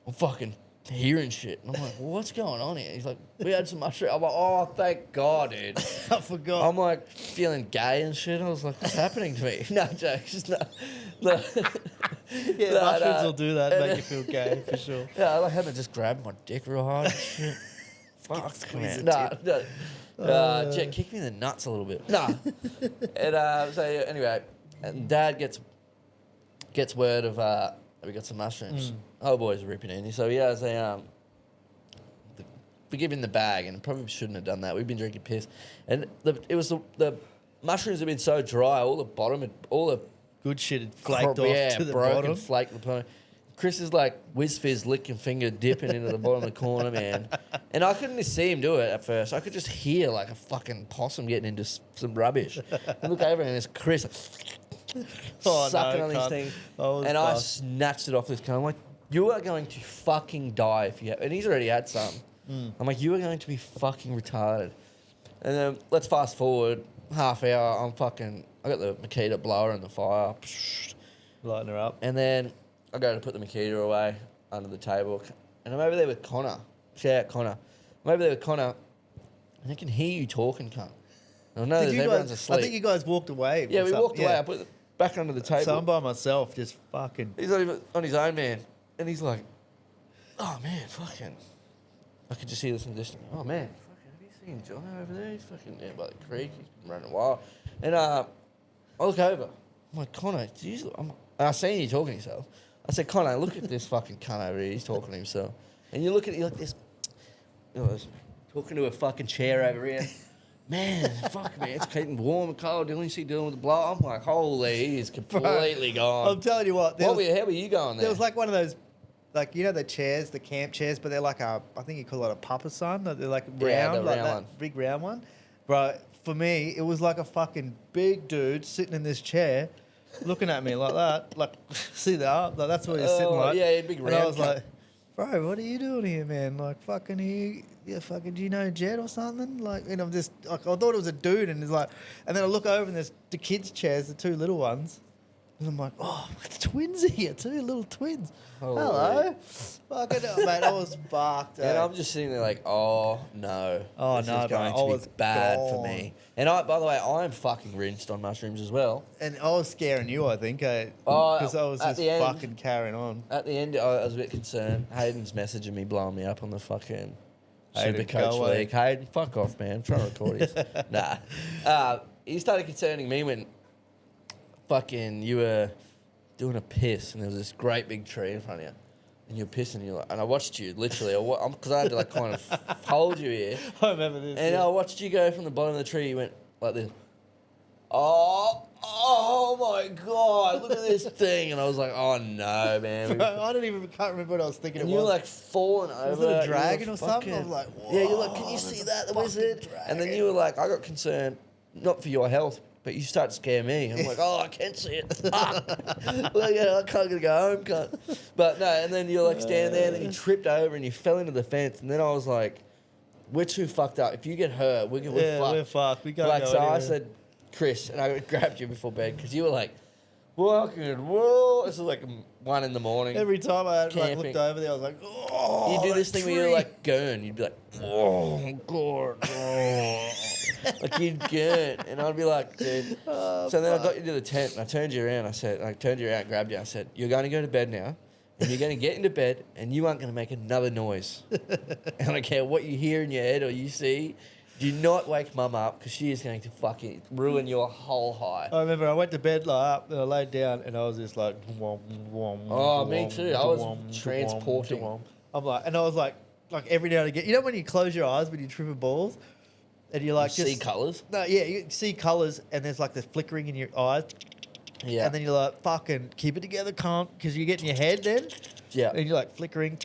I'm fucking hearing shit. And I'm like, well, what's going on here? He's like, we had some mushroom. I'm like, oh, thank God, dude. I forgot. I'm like feeling gay and shit. I was like, what's happening to me? No, jokes. No. Yeah, No, mushrooms no. will do that, make you feel gay, for sure. Yeah, I like having just grabbed my dick real hard and shit. Fuck, squeeze man. the No. Jet, kick me in the nuts a little bit. No. And so anyway, and Dad gets word of we got some mushrooms. Oh, boy's ripping in. So he has a we give him the bag, and probably shouldn't have done that. We've been drinking piss, and the mushrooms have been so dry. All the Good shit had flaked off to the broken, bottom. flaked the bottom. Chris is like whiz fizz licking finger dipping into the bottom of the corner, man. And I couldn't see him do it at first. I could just hear like a fucking possum getting into some rubbish. I look over and there's Chris sucking on these cunt. things. was And I fast. snatched it off this cunt. I'm like, you are going to fucking die if you have... And he's already had some. I'm like, you are going to be fucking retarded. And then let's fast forward half hour. I got the Makita blower in the fire. Lighten her up. And then I go to put the Makita away under the table. And I'm over there with Connor. Shout out Connor. I'm over there with Connor. And I can hear you talking, cunt. And I know that everyone's asleep. I think you guys walked away. Yeah, or we something. walked away. I put it back under the table. So I'm by myself, just fucking... He's not even on his own, man. And he's like, oh, man, fucking... I could just hear this in the distance. Oh, man, fucking, have you seen John over there? He's fucking down by the creek. He's been running wild. And I look over. I'm like, Connor, and I seen you talking to yourself. I said, Connor, look at this fucking cunt over here. He's talking to himself. And you look at it, you're like this... talking to a fucking chair over here. Man, fuck me, it's getting warm and cold. Didn't you see dealing with the blow? I'm like, holy, he is completely gone. I'm telling you what, How were you going there? there was like one of those like you know the chairs, the camp chairs, but they're like I think you call it a papasan. They're like round, Yeah, the like round that one. big round one. Bro, for me, it was like a fucking big dude sitting in this chair, looking at me like that. Like, see that? Like, that's what he's sitting like. Yeah, big round. And I was cup. like, bro, what are you doing here, man? Like, fucking, do you know Jed or something? Like, and I'm just, like, I thought it was a dude, and he's like, and then I look over and there's the kids' chairs, the two little ones. And I'm like, oh, twins here, two little twins. Holy. Hello. Fucking hell, mate, I was barked. And I'm just sitting there like, oh no. Oh, this no, is going bro, I to was be bad for gone. me. And by the way, I'm fucking rinsed on mushrooms as well. And I was scaring you, I think, Oh, because I was at just the end- fucking carrying on. At the end, I was a bit concerned. Hayden's messaging me, blowing me up on the fucking Hayden, Supercoach go away. League. Hayden, fuck off, man. I'm trying to record this. Nah. He started concerning me when fucking you were doing a piss and there was this great big tree in front of you. And you're pissing, and I watched you literally, because I had to like kind of hold you here. I remember this. And I watched you go from the bottom of the tree. You went like this. Oh my God! Look at this thing, and I was like, "Oh no, man!" Bro, I can't remember what I was thinking. And it you were was like falling over. Was it a You were dragon or something? I was fucking- like, yeah, you're like, "Whoa, "Can you there's see a that, the fucking wizard?" And then dragon. you were like, "I got concerned, not for your health, but you start to scare me." I'm like, "Oh, I can't see it. Ah. Well, yeah, I can't go home, cunt." But no, and then you're like standing there, and then you tripped over and you fell into the fence, and then I was like, "We're too fucked up. If you get hurt, we're fucked." we're fucked. We can't Like, go so I anywhere. said, Chris, and I grabbed you before bed because you were like, fucking, whoa. This is like 1 in the morning. Every time I like, Camping. looked over there, I was like, oh, You do this that thing where tree. you're like gurn. You'd be like, oh, God. Oh. Like you'd gurn. And I'd be like, dude. Oh, So then I fuck. got you to the tent and I turned you around. I turned you around, grabbed you. I said, you're going to go to bed now. And you're going to get into bed and you aren't going to make another noise. And I don't care what you hear in your head or you see. Do not wake mum up because she is going to fucking ruin your whole high. I remember I went to bed like up and I laid down and I was just like, Oh, me too. I was transporting. I'm like, and I was like every now and again, you know when you close your eyes when you trip a balls, and you're like, You see just colours? no, yeah, you see colours and there's like the flickering in your eyes, Yeah. and then you're like, fucking keep it together, cunt, because you get in your head then, Yeah. and you're like flickering.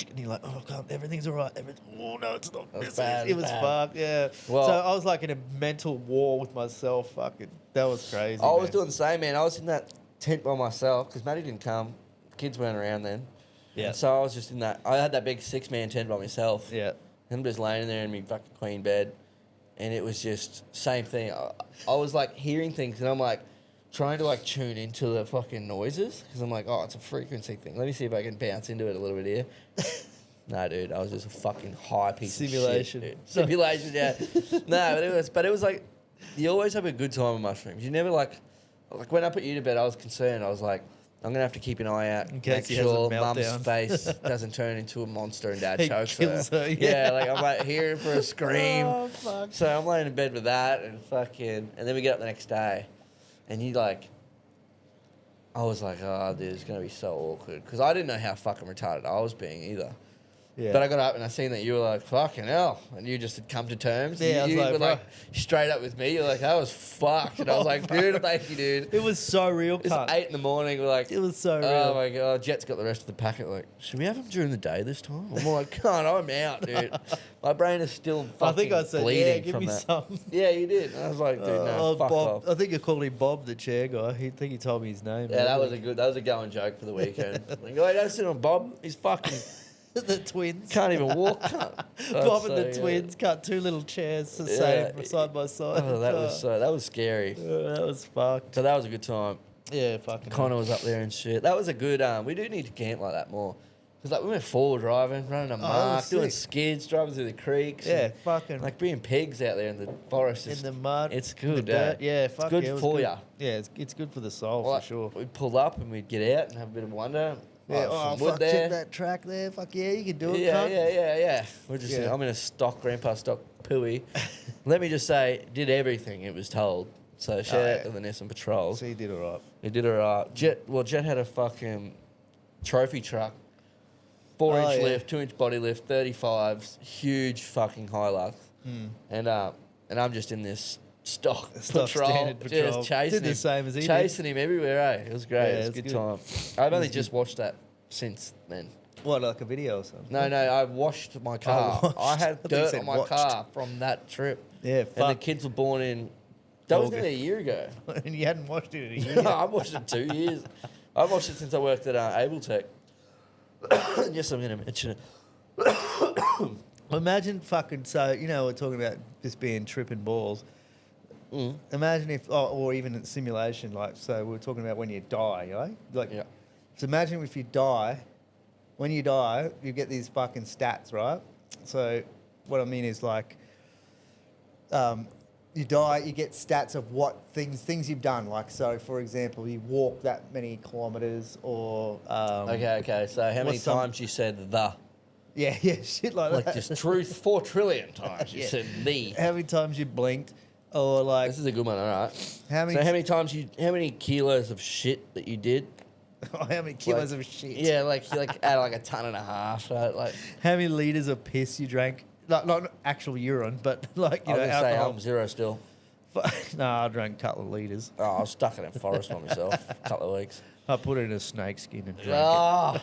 And you're like, oh, God, everything's all right. Oh, no, it's not. That's It's- bad, It was bad. fucked, yeah. Well- so I was like in a mental war with myself. Fucking, that was crazy. I was man. doing the same, man. I was in that tent by myself because Maddie didn't come. Kids weren't around then. Yeah. And so I was just in that. I had that big 6-man tent by myself. Yeah. And I'm just laying there in my fucking queen bed. And it was just same thing. I was like hearing things and I'm like trying to like tune into the fucking noises because I'm like, oh, it's a frequency thing. Let me see if I can bounce into it a little bit here. No, dude, I was just a fucking high piece Simulation. of shit. Dude. Simulation, yeah. No, but it was like, you always have a good time with mushrooms. You never like when I put you to bed, I was concerned. I was like, I'm going to have to keep an eye out. In case Make he has a sure mum's meltdown. face doesn't turn into a monster and dad He chokes kills her, yeah. Yeah, like I'm like hearing for a scream. Oh, fuck. So I'm laying in bed with that and then we get up the next day and I was like, oh, dude, it's going to be so awkward. Because I didn't know how fucking retarded I was being either. Yeah. But I got up and I seen that you were like, fucking hell. And you just had come to terms. Yeah, I was you like, were bro. like straight up with me. You're like, that was fucked. And I was like, dude, thank you, dude. It was so real, It's cunt. 8 in the morning. We're like, It was so real. oh my God. Jet's got the rest of the packet. Like, should we have them during the day this time? I'm like, can't. I'm out, dude. My brain is still fucking I think I said, bleeding yeah, give from me that. some. Yeah, you did. And I was like, dude, no, fuck Bob. off. I think you called him Bob, the chair guy. I think he told me his name. Yeah, that was a going joke for the weekend. Like, oh, don't sit on Bob. He's fucking the twins. can't even walk. Cunt. Bob and So, the yeah. twins cut two little chairs the Yeah. same side by side. Oh, that was scary. That was fucked. So that was a good time. Yeah, fucking. Connor was up there and shit. That was a good. We do need to camp like that more. Because like we went forward driving, running a that was mark, doing sick. skids, driving through the creeks. Yeah, and, fucking. like being pigs out there in the forest. in is- the mud. It's in the good, dirt. Yeah, It's fuck good yeah, it was for good. ya. Yeah, it's good for the soul Like, for sure. We'd pull up and we'd get out and have a bit of wonder. Yeah, some oh, wood fuck, there. check that track there. Fuck yeah, you can do it, Yeah, cunt. yeah. We're just Yeah. I'm in a grandpa stock pooey. Let me just say, did everything it was told. So shout yeah. out to the Nissan Patrols. So you did all right. He did all right. Jet had a fucking trophy truck. 4-inch yeah. lift, 2-inch body lift, 35s, huge fucking Hilux. And I'm just in this stock Stock patrol, standard patrol. just chasing Did the him, same as he did. chasing him everywhere. Eh? It was great. Yeah, it was a it's good good. time. I've only was just watched that since then. What, like a video or something? No, I washed my car. washed. I I had thought you dirt said on my watched. car from that trip. Yeah, And the fuck. kids were born in... That was August. nearly a year ago. And you hadn't watched it in a year. I watched it 2 years. I watched it since I worked at Able Tech. Yes, I'm going to mention it. Imagine fucking, so, you know, we're talking about this being tripping balls. Mm. Imagine if, or even in simulation, like, so we're talking about when you die, right? Like, Yeah. so imagine if you die, when you die, you get these fucking stats, right? So what I mean is like, you die, you get stats of what things you've done. Like, so for example, you walk that many kilometers or... Okay. So how many what's some- times you said the? Yeah, shit like Like that. just truth 4 trillion times you Yeah. said the. How many times you blinked, or like This is a good one, all right. how many How many kilos of shit that you did? how many kilos of shit? Yeah, like you add like a ton and a half. Right? Like How many liters of piss you drank? Not actual urine, but like you I know was gonna say alcohol. I'm 0 still. No, I drank a couple of liters. Oh, I was stuck in a forest by myself a couple of weeks. I put it in a snake skin and drank it. Ah,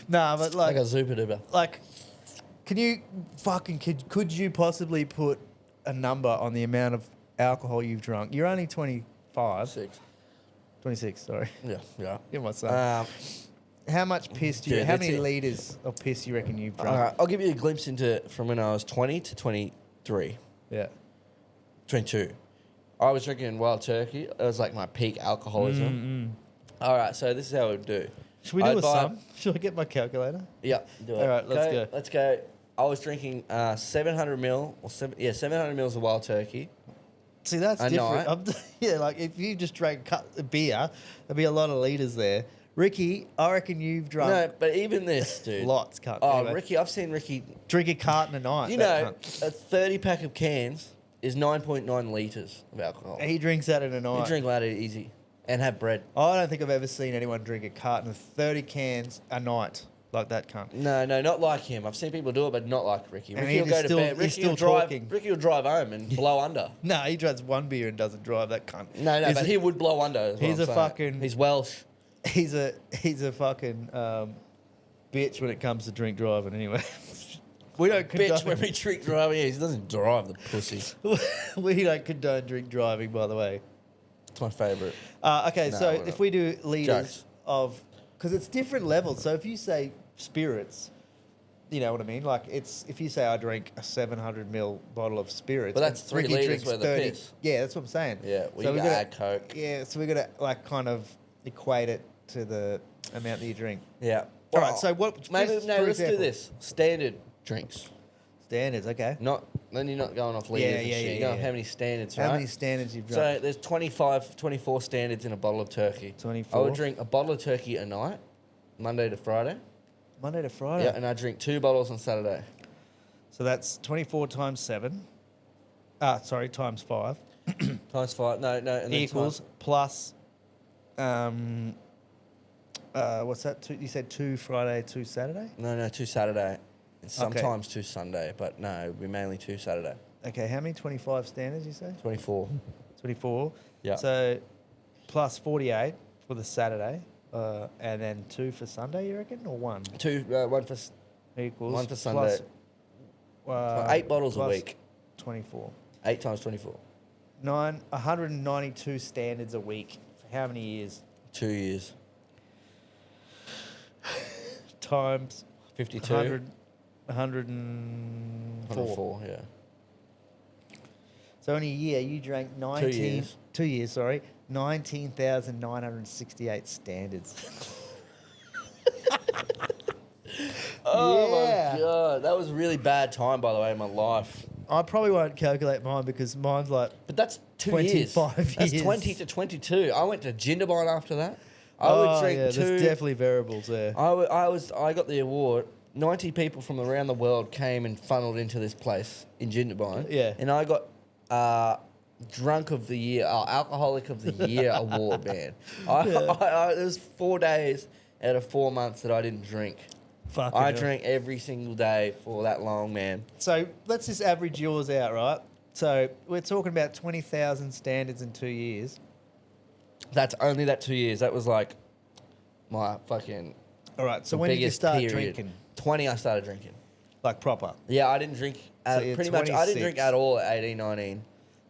Nah, but like like a super duper. could you possibly put a number on the amount of alcohol you've drunk? You're only 25. 6. 26, sorry. Yeah. Give my son. How much piss do you? Dude, How that's many it. liters of piss you reckon you've drunk? All right, I'll give you a glimpse into from when I was 20 to 23, Yeah. 22. I was drinking wild turkey. It was like my peak alcoholism. All right, so this is how we do. Should we do I'd a buy- sum? Should I get my calculator? Yeah, do it. All right, let's go. Let's go. I was drinking 700 mil, 700 mils of wild turkey. See, that's A different. night. Yeah, like if you just drank a beer, there'd be a lot of liters there. Ricky, I reckon you've drunk No, but even this, dude. lots, cunt. Oh, Anyway, Ricky, I've seen Ricky. drink a carton a night. You that know, cunt. a 30 pack of cans is 9.9 litres of alcohol. He drinks that in a night. You drink that easy and have bread. I don't think I've ever seen anyone drink a carton of 30 cans a night like that cunt. No, not like him. I've seen people do it, but not like Ricky. And Ricky he will just go to still- bed. he's Ricky still will drive. talking. Ricky will drive home and blow under. No, he drinks one beer and doesn't drive that cunt. No, He's but a- he would blow under. Is what he's I'm a saying. fucking- He's Welsh. He's a fucking bitch when it comes to drink driving. Anyway, we don't Bitch, condone. when we drink driving, he doesn't drive the pussy. We don't condone drink driving, by the way. It's my favourite. Okay, No, so we're if not. we do liters Jokes. of, because it's different levels. So if you say spirits, you know what I mean. Like it's if you say I drink a 700 ml bottle of spirits, But that's and 3 Ricky litres drinks worth of 30. piss. Yeah, that's what I'm saying. Yeah, well, So you we gotta gotta add Coke. Yeah, so we gotta like kind of equate it to the amount that you drink. Yeah. All right, so what? Maybe just no. for Let's do example. this. Standard drinks. Standards, okay. Not then you're not going off liters and shit. You're going yeah. how many standards, How right? many standards you've So drunk? there's 24 standards in a bottle of turkey. 24. I would drink a bottle of turkey a night, Monday to Friday. Monday to Friday. Yeah, and I drink 2 bottles on Saturday. So that's 24 times 7. Times 5 Times 5. No, and then equals plus. What's that? You said 2 Friday, 2 Saturday. No, 2 Saturday. And sometimes 2 Sunday, but no, we mainly 2 Saturday. Okay, how many 25 standards you say? 24. 24. Yeah. So plus 48 for the Saturday, and then 2 for Sunday. You reckon, or 1 Two, one for equals one for Sunday. Plus, 8 bottles a plus week. 24. 8 times 24. 192 standards a week. For how many years? 2 years. Times 52. 104. 104, yeah. So in a year, you drank 19... 2 years. 2 years, sorry. 19,968 standards. Oh Yeah. my god, that was a really bad time, by the way, in my life. I probably won't calculate mine because mine's like... But that's 2 years. 25 That's years. 20 to 22. I went to Jindabyne after that. I would drink yeah, 2. there's definitely variables there. I got the award. 90 people from around the world came and funneled into this place in Jindabyne. Yeah. And I got drunk of the year, alcoholic of the year award, man. There was 4 days out of 4 months that I didn't drink. Fucking I hell. drank every single day for that long, man. So let's just average yours out, right? So we're talking about 20,000 standards in 2 years. That's only that 2 years. That was like my fucking All right. So The when did you biggest start period. drinking? 20, I started drinking. Like proper. Yeah, I didn't drink. So you're Pretty much, I didn't 26. drink at all at 18, 19.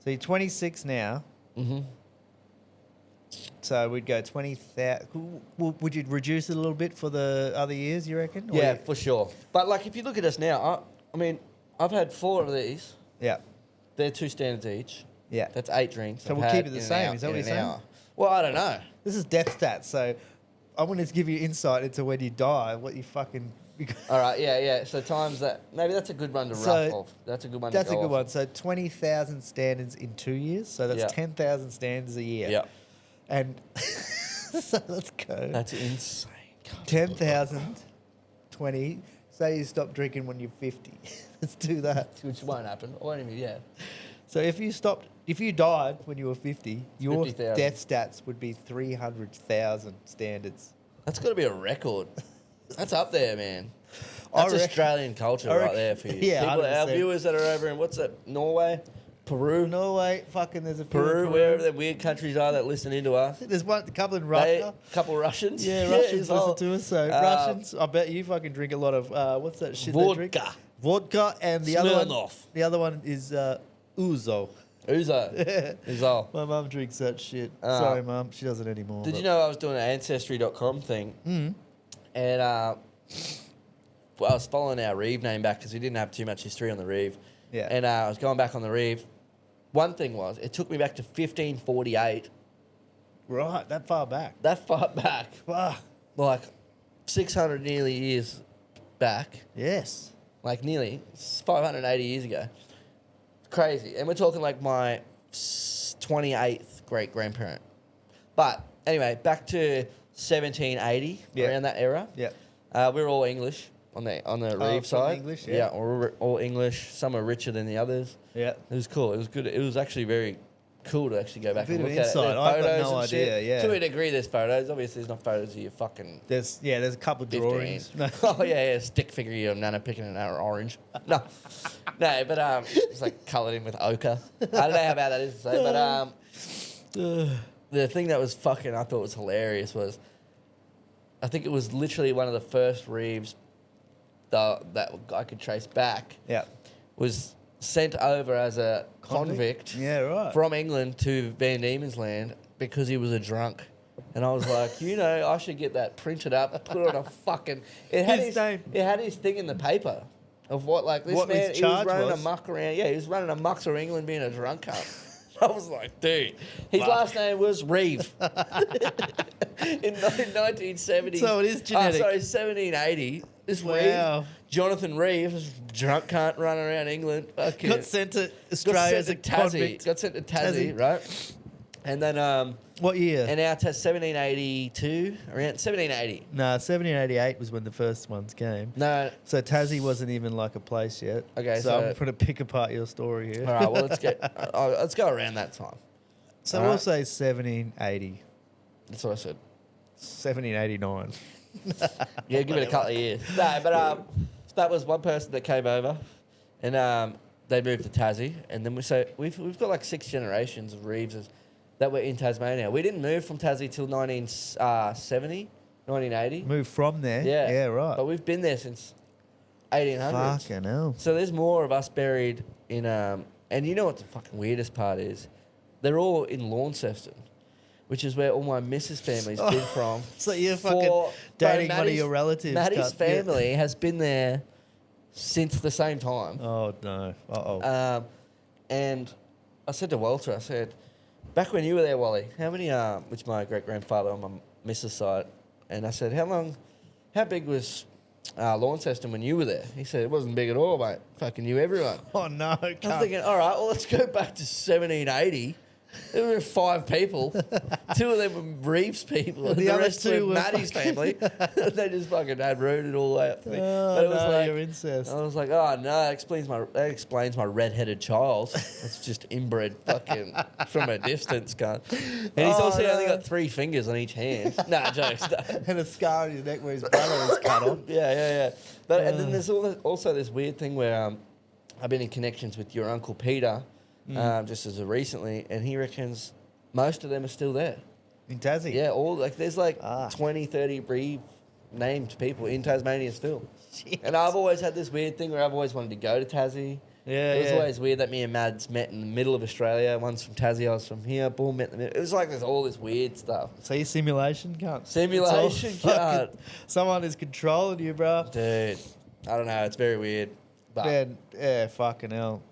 So you're 26 now. Mm-hmm. So we'd go 20,000. Would you reduce it a little bit for the other years, you reckon? Or Yeah, for sure. But like, if you look at us now, I mean, I've had 4 of these. Yeah. They're 2 standards each. Yeah. That's 8 drinks. So I've we'll had keep it the in an same. hour- Is that what in you're an saying? hour. Well, I don't know. This is death stats. So I wanted to give you insight into when you die, what you fucking. All right, yeah. So times that. Maybe that's a good one to So, rough off. That's a good one. That's to a go good off. one. So 20,000 standards in 2 years. So that's Yeah. 10,000 standards a year. Yeah. And so let's go. That's insane. 10,000, 20. Say you stop drinking when you're 50. Let's do that. Which won't happen. I won't even. Yeah. So if you died when you were 50, your 50,000. death stats would be 300,000 standards. That's got to be a record. That's up there, man. I That's reckon- Australian culture I right reckon- there for you. yeah, People, our 100%. viewers that are over in, what's that, Norway? Peru? Norway, fucking there's a few in Peru, wherever the weird countries are that listen into us. There's a couple in They, Russia. couple Russians. Yeah, Russians as well. listen to us. So Russians, I bet you fucking drink a lot of what's that shit they drink? Vodka. Vodka, and the Smirnoff. other one is Uzo. Uzo. Uzo. My mum drinks that shit. Ah. Sorry, mum, she doesn't anymore. Did you know I was doing an Ancestry.com thing? Mm. And well, I was following our Reeve name back because we didn't have too much history on the Reeve. Yeah. And I was going back on the Reeve. One thing was, it took me back to 1548. Right, that far back. That far back. Fuck. Like 600 nearly years back. Yes. Like nearly 580 years ago. Crazy. And we're talking like my 28th great-grandparent. But anyway, back to 1780, Yeah. around that era. Yeah. We're all English on the Reeve from side. English, yeah. we're all English. Some are richer than the others. Yeah. It was cool. It was good. It was actually very cool to actually go back bit and of look at it. insight. There's I've got photos no and shit. idea, yeah. To a degree, there's photos. Obviously, there's not photos of your fucking There's a couple 15. drawings. No. Oh yeah, stick figure of your nana picking an orange. No, but it's like coloured in with ochre. I don't know how bad that is to say, but the thing that was fucking I thought was hilarious was, I think it was literally one of the first Reeves that I could trace back. Yeah. Was sent over as a convict Yeah, right. from England to Van Diemen's Land because he was a drunk. And I was like, I should get that printed up, put it on a fucking... It had His name. It had his thing in the paper of what, like, this What man, his he was charge running was? amok around... Yeah, he was running amok through England being a drunk cunt. I was like, dude. His Fuck. last name was Reeve. in 1970. So it is genetic. 1780. This Wow. Reeve, Jonathan Reeve, this drunk cunt running around England. Fucking Got sent to Australia as a convict. Got sent to Tassie, right? And then, What year? and now to 1782, around 1780. No, 1788 was when the first ones came. No, So Tassie wasn't even like a place yet. Okay, so so- I'm going to pick apart your story here. all right. Well, let's go around that time. So all we'll right. say 1780, That's what I said. 1789. Yeah, give it a couple of years. No, but so that was one person that came over, and they moved to Tassie, and then we've got like 6 generations of Reeveses that were in Tasmania. We didn't move from Tassie till 1970, 1980. Move from there. Yeah, Yeah, right. But we've been there since 1800s. Fucking hell. So there's more of us buried in and you know what the fucking weirdest part is? They're all in Launceston, which is where all my missus family's been from. So you're for- fucking dating Bro, one of Maddie's- your relatives. Maddie's cunt. Yeah. family has been there since the same time. Oh, no. Uh-oh. And I said to Walter, I said, back when you were there, Wally, how many, which my great-grandfather on my missus' side, and I said, how big was Launceston when you were there? He said, it wasn't big at all, mate. Fucking knew everyone. Oh, no. I was thinking, all right, well, let's go back to 1780. There were 5 people. 2 of them were Reeves people. And The the other rest 2 were were Maddie's family. They just fucking had rooted all the way up to me. Oh, But it was no, like, you're incest. I was like, oh no, that explains my red-headed child. It's just inbred fucking from a distance, cunt. And he's Oh, also only no. got 3 fingers on each hand. Nah, jokes. And a scar on his neck where his brother was cut off. Yeah. But and then there's also this weird thing where I've been in connections with your uncle Peter, just as of recently, and he reckons most of them are still there. In Tassie? Yeah, all like there's like Ah. 20, 30 named people in Tasmania still. Shit. And I've always had this weird thing where I've always wanted to go to Tassie. Yeah, It was yeah. always weird that me and Mads met in the middle of Australia. One's from Tassie, I was from here. Boom, met in the middle. It was like there's all this weird stuff. So your simulation can't. Simulation can't. Someone is controlling you, bro. Dude, I don't know. It's very weird. But, Man, yeah, fucking hell.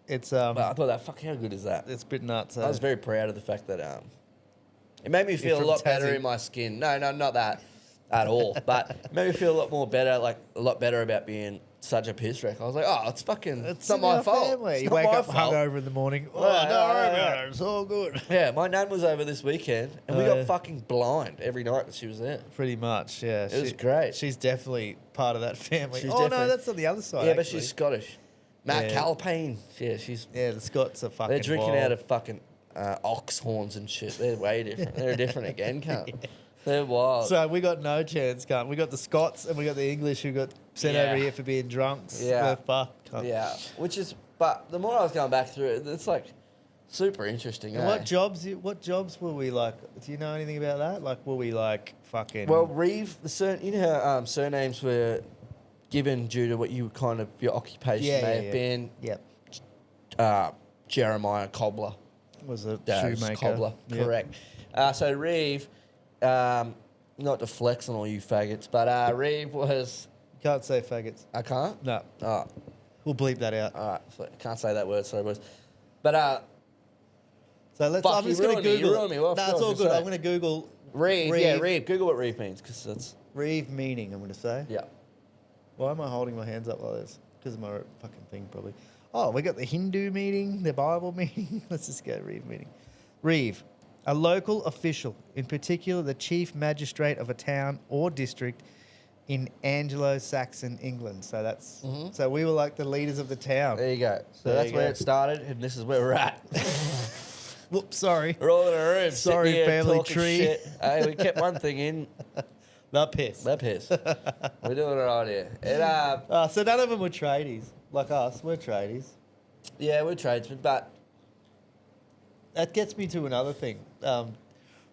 It's but I thought fuck, how good is that? it's a bit nuts. I was very proud of the fact that it made me feel a from lot better Tassie. in my skin. No, not that at all. But it made me feel a lot more better, like a lot better about being such a piss wreck. I was like, oh, it's fucking, it's not in my our fault. family. It's You not wake my up fault. hungover in the morning. Oh, Yeah, don't yeah, worry yeah. about it. It's all good. Yeah, my nan was over this weekend, and we Oh, got yeah. fucking blind every night that she was there. Pretty much, yeah. It was great. She's definitely part of that family. She's Oh, no, definitely- that's on the other side. Yeah, but actually. she's Scottish. Matt Yeah. Calpine. Yeah, she's. Yeah, the Scots are fucking They're drinking wild. out of fucking ox horns and shit. They're way different. They're different again, cunt. They're wild. So we got no chance, cunt. We got the Scots and we got the English who got sent Yeah. over here for being drunks. Yeah. We're fucked, cunt. Yeah, which is, but the more I was going back through it, it's like super interesting. And eh? what jobs were we like? Do you know anything about that? Like, were we like fucking? Well, Reeve, you know how surnames were given due to what you kind of your occupation may have been. Yep. Jeremiah Cobbler, Was a Darius shoemaker. Cobbler, Yep. correct. So Reeve, not to flex on all you faggots, but Reeve was. Can't say faggots. I can't. No, Oh, we'll bleep that out. all right. So I can't say that word. Sorry, boys. But So let's. Fuck, I'm you just gonna ruined me, you Google. ruined me. What No, I it's was all gonna good. say. I'm gonna Google Reeve, yeah, Reeve. Google what Reeve means, because that's Reeve meaning. I'm gonna say. yeah. Why am I holding my hands up like this? Because of my fucking thing, probably. Oh, we got the Hindu meeting, the Bible meeting. Let's just go Reeve meeting. Reeve, a local official, in particular the chief magistrate of a town or district in Anglo-Saxon England. So that's so we were like the leaders of the town. There you go. So There that's you where go. it started, and this is where we're at. Whoops, sorry. We're all in a room. Sorry, sitting here family talking tree. Shit. Hey, we kept one thing in. The piss. That piss. We're doing it right here. And, So none of them were tradies like us. We're tradies. yeah, we're tradesmen, but That gets me to another thing.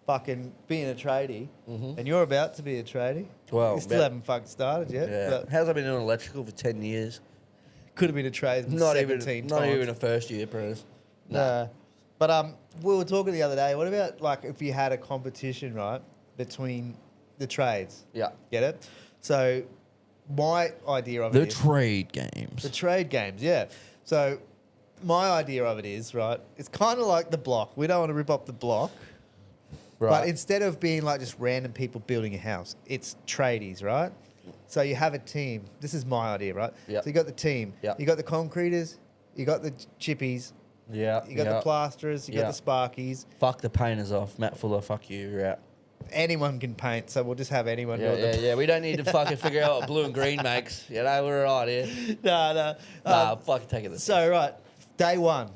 Fucking being a tradie, and you're about to be a tradie. Well, you still yeah. haven't fucking started yet. yeah. But How's I been doing electrical for 10 years? could have been a tradesman Not 17 even, times. not even a first year apprentice. No. But we were talking the other day. What about like if you had a competition, right, between the trades? Yeah. Get it? So my idea of it is trade games. the trade games. Yeah. So my idea of it is right. It's kind of like the block. We don't want to rip up the block. Right. But instead of being like just random people building a house, it's tradies, right? So you have a team. This is my idea, right? Yep. So you got the team. Yep. You got the concreters. You got the chippies. yeah. You got the plasterers. You Yeah. got the sparkies. Fuck the painters off. Matt Fuller, fuck you. You're out. Anyone can paint, so we'll just have anyone Yeah, do it. yeah, yeah. We don't need to fucking figure out what blue and green makes. You know, we're right here. No. Nah, fucking take it this. So right, day one,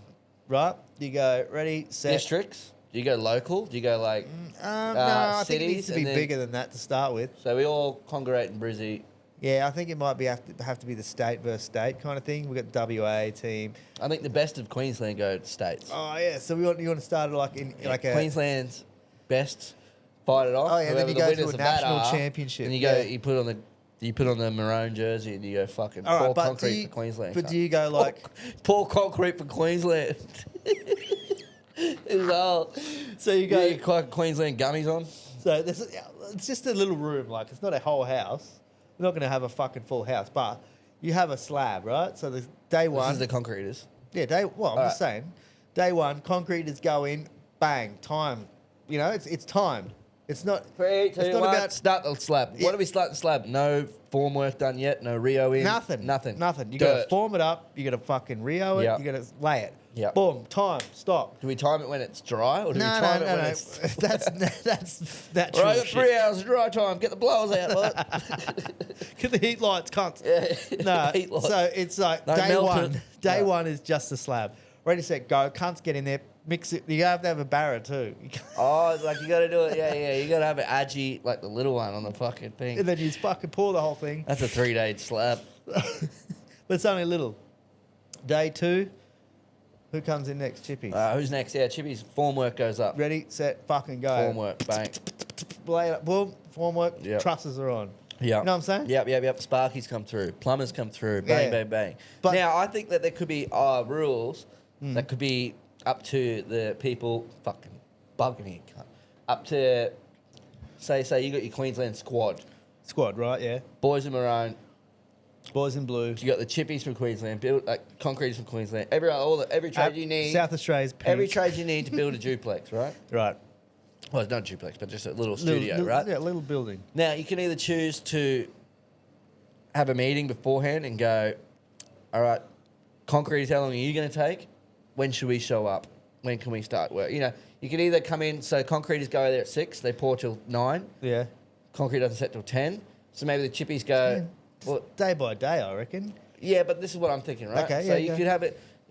right? You go ready, set. Districts? Do you go local? Do you go like... No, I think it needs cities to be and then- bigger than that to start with. So we all congregate in Brizzy. Yeah, I think it might be have to be the state versus state kind of thing. We got the WA team. I think the best of Queensland go to states. Oh yeah, so you want to start it like in like a Queensland's best fight it off. Oh, yeah, then Whoever you the go to winners a of that national are, championship, And you go, yeah. you put on the maroon jersey and you go fucking All right, pour but concrete do you, for Queensland. But cunt. do you go like pour concrete for Queensland? It's all. so you You go got your Queensland gummies on. so this is, it's just a little room, like it's not a whole house. You're not going to have a fucking full house, but you have a slab, right? So the day This one, is the concreters. yeah, I'm All just saying, day one, concreters go in, bang, time. You know, it's timed. It's not. 3, 2, it's not 1, about start the slab. Yeah. What do we start the slab? No form work done yet. No Rio in. nothing. Nothing. Nothing. You got to Dirt. form it up. You got to fucking Rio it. Yeah. You got to lay it. Yeah. Boom. Time. Stop. Do we time it when it's dry, or do we No, time no, it when no. it's? That's natural. All right, I got shit. 3 hours of dry time. Get the blowers out, look. Get the heat lights, cunts. Yeah. No, Heat lights. so it's like Don't day melt one. it. Day Yeah. one is just a slab. Ready, set, go. Cunts get in there, mix it. You have to have a barra too. You can't- Oh, like you got to do it. Yeah, yeah. You got to have it agi, like the little one on the fucking thing. and then you just fucking pour the whole thing. That's a 3-day slab. But it's only little. Day two, who comes in next? Chippy. Who's next? Yeah, Chippy's form work goes up. Ready, set, fucking go. Form work, bang. Lay it up, boom, form work, Yep. trusses are on. Yeah. You know what I'm saying? Yep. Sparkies come through. Plumbers come through. Bang, Yeah. bang, bang. But- now, I think that there could be rules that could be up to the people fucking bugging me. Up to, say you got your Queensland squad. Squad, right? Yeah. Boys in maroon. Boys in blue. You got the chippies from Queensland. Concretes from Queensland. Every trade you need. South Australia's pink. Every trade you need to build a duplex, right? Right. Well, it's not a duplex, but just a little studio, right? Yeah, little building. Now, you can either choose to have a meeting beforehand and go, all right, concrete is how long are you going to take? When should we show up? When can we start work? You know, you can either come in, so concreters go there at 6, they pour till 9. Yeah. Concrete doesn't set till 10. So maybe the chippies go, well, Day by day, I reckon. yeah, but this is what I'm thinking, right? Okay, so yeah, you go. could have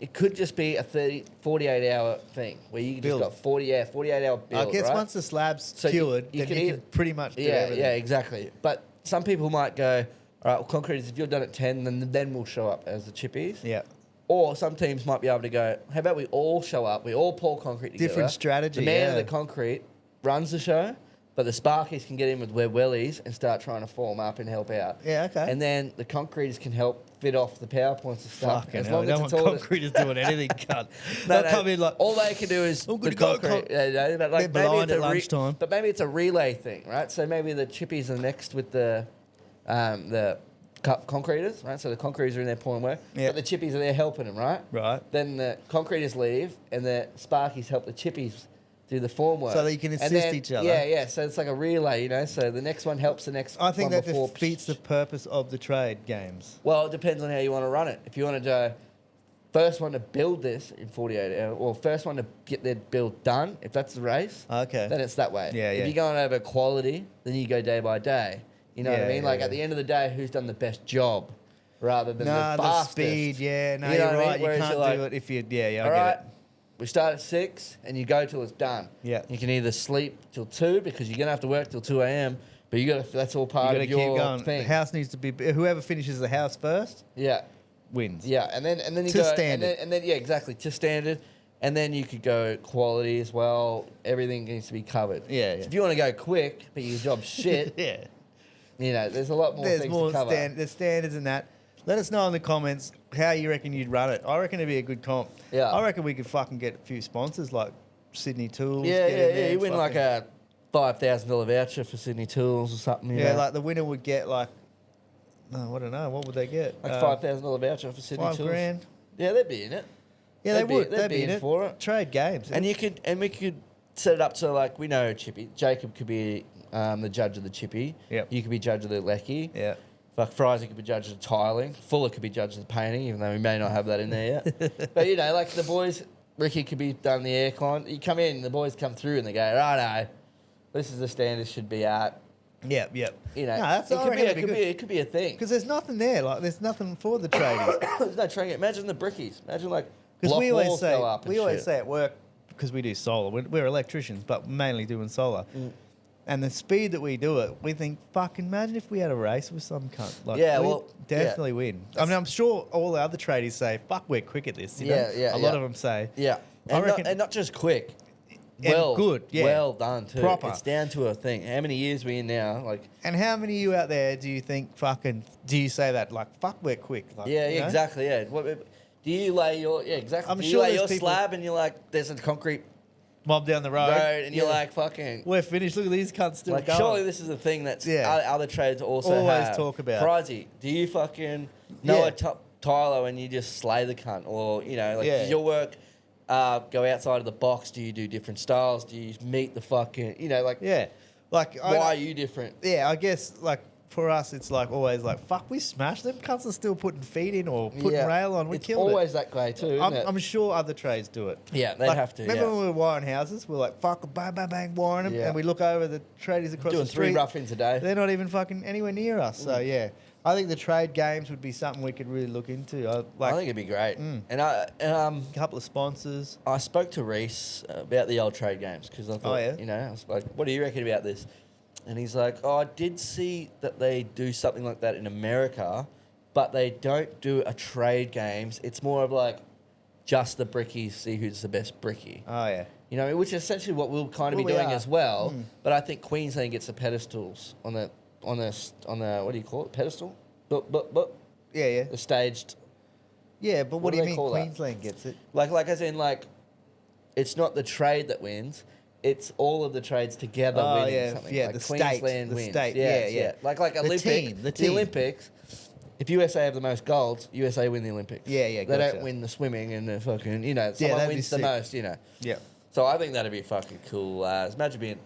it could just be a 48-hour thing where you Build. just got 48-hour build, I guess right? once the slab's So cured, you then can you either- can pretty much do Yeah, everything. yeah, exactly. But some people might go, all right, well, concrete is if you're done at 10, then we'll show up as the chippies. Yeah. Or some teams might be able to go, how about we all show up, we all pour concrete together. Different strategy, The man yeah. of the concrete runs the show, but the Sparkies can get in with their wellies and start trying to form up and help out. Yeah, okay. And then the concreters can help fit off the PowerPoints and stuff. Fucking as hell, long we as don't it's want all... concreters doing anything, cunt. No, They'll come in like, all they can do is I'm good the to go, concrete. Yeah, but like They're maybe blind it's at lunchtime. But maybe it's a relay thing, right? So maybe the chippies are next with the concreters, right? So the concreters are in there pouring work, Yeah. but the chippies are there helping them, right? right. Then the concreters leave, and the Sparkies help the chippies do the form work. So that you can And assist then- each other. Yeah. So it's like a relay, you know. So the next one helps the next. I think one that before. defeats the purpose of the trade games. Well, it depends on how you want to run it. If you want to go first one to build this in 48 hours, or first one to get their build done, if that's the race, Okay. then it's that way. Yeah, yeah. If you're going over quality, then you go day by day. You know what I Yeah, mean? yeah, Like yeah. at the end of the day, who's done the best job rather than Nah, the the fastest. speed, yeah. No, You know you're what I mean? right. You Whereas can't you're like, do it if you, I All get right, it. we start at 6 and you go till it's done. Yeah. You can either sleep till 2 because you're going to have to work till 2 a.m., but that's all part You got to of keep your going. thing. The house needs to be, whoever finishes the house first Yeah. wins. Yeah, and then you To go standard. and then yeah, exactly, to standard, and then you could go quality as well. Everything needs to be covered. Yeah, yeah. So if you want to go quick, but your job's shit, Yeah. you know, there's a lot more There's things more to cover. there's standards in that. Let us know in the comments how you reckon you'd run it. I reckon it'd be a good comp. Yeah. I reckon we could fucking get a few sponsors like Sydney Tools. Yeah, get in yeah. there, You win like fucking- a $5,000 voucher for Sydney Tools or something. You Yeah, know? like the winner would get like, no, I don't know. What would they get? like $5,000 voucher for Sydney $5 Tools. grand. Yeah, they'd be in it. Yeah, they They'd be- would. they'd They'd be be in in it. for it. Trade games. And we could set it up so like we know Chippy. Jacob could be the judge of the chippy. Yep. You could be judge of the lecky. yeah. Fuck, Frizy could be judge of the tiling. Fuller could be judge of the painting, even though we may not have that in there yet. But, you know, like the boys, Ricky could be done the aircon. You come in, the boys come through and they go, righto, this is the standard should be at. Yep. Yep. You know, No, that's it I could, reckon be, it'd be good. it could be a thing. Because there's nothing there. Like there's nothing for the tradies. There's no training. Imagine the brickies. Imagine like Because block we always walls say go up and shit. at work because we do solar. We're electricians, but mainly doing solar. And the speed that we do it, we think, fucking imagine if we had a race with some cunt. Like, Yeah, we'd well, definitely win. I mean, I'm sure all the other tradies say, fuck, we're quick at this. You know? Yeah, A lot of them say. Yeah. I And, reckon- and not just quick. And good, yeah. Well done, too. Proper. It's down to a thing. How many years we in now? Like, And how many of you out there do you think do you say that, like, fuck, we're quick? Like, yeah, you know? exactly, yeah. Do you lay your, exactly. I'm do sure you lay there's your people- slab and you're like, there's a concrete Mob down the road. road and you're Yeah. like, fucking. We're finished. Look at these cunts still Like, going. surely this is a thing that's other trades also Always have. talk about. Frizy, do you fucking know Yeah. a Tyler and you just slay the cunt? Or, you know, like, Yeah. does your work go outside of the box? Do you do different styles? Do you meet the fucking, you know, like, Yeah. Like, why are you different? Yeah, I guess, like, for us, it's like always like, fuck, we smashed them. Cunts are still putting feet in or putting rail on. We it's killed always it. that way too, isn't I'm, it? I'm sure other trades do it. Yeah, they'd Like, have to. Remember Yeah. when we were wiring houses? We're like, fuck, bang, bang, bang, wiring them. Yeah. And we look over the tradies across Doing the 3 street. rough-ins a day. They're not even fucking anywhere near us. So, yeah. I think the trade games would be something we could really look into. I think it'd be great. And a couple of sponsors. I spoke to Reese about the old trade games because I thought, yeah? you know, I was like, what do you reckon about this? And he's like, oh, I did see that they do something like that in America, but they don't do a trade games. It's more of like just the brickies, see who's the best brickie. Oh, yeah. You know, which is essentially what we'll kind of Well, be we doing are. as well. But I think Queensland gets the pedestals on the on the what do you call it, pedestal? Yeah. The staged. Yeah, but what do do you they mean call that? Queensland gets it? Like as in like, it's not the trade that wins. It's all of the trades together Oh, winning yeah, something. yeah, like the state, Queensland the wins. state, Yeah, yeah. Like The Olympics. team. The Olympics. If USA have the most golds, USA win the Olympics. Yeah, They gotcha. don't win the swimming and the fucking, someone that'd be wins the sick. most, Yeah. So I think that'd be fucking cool. Imagine being,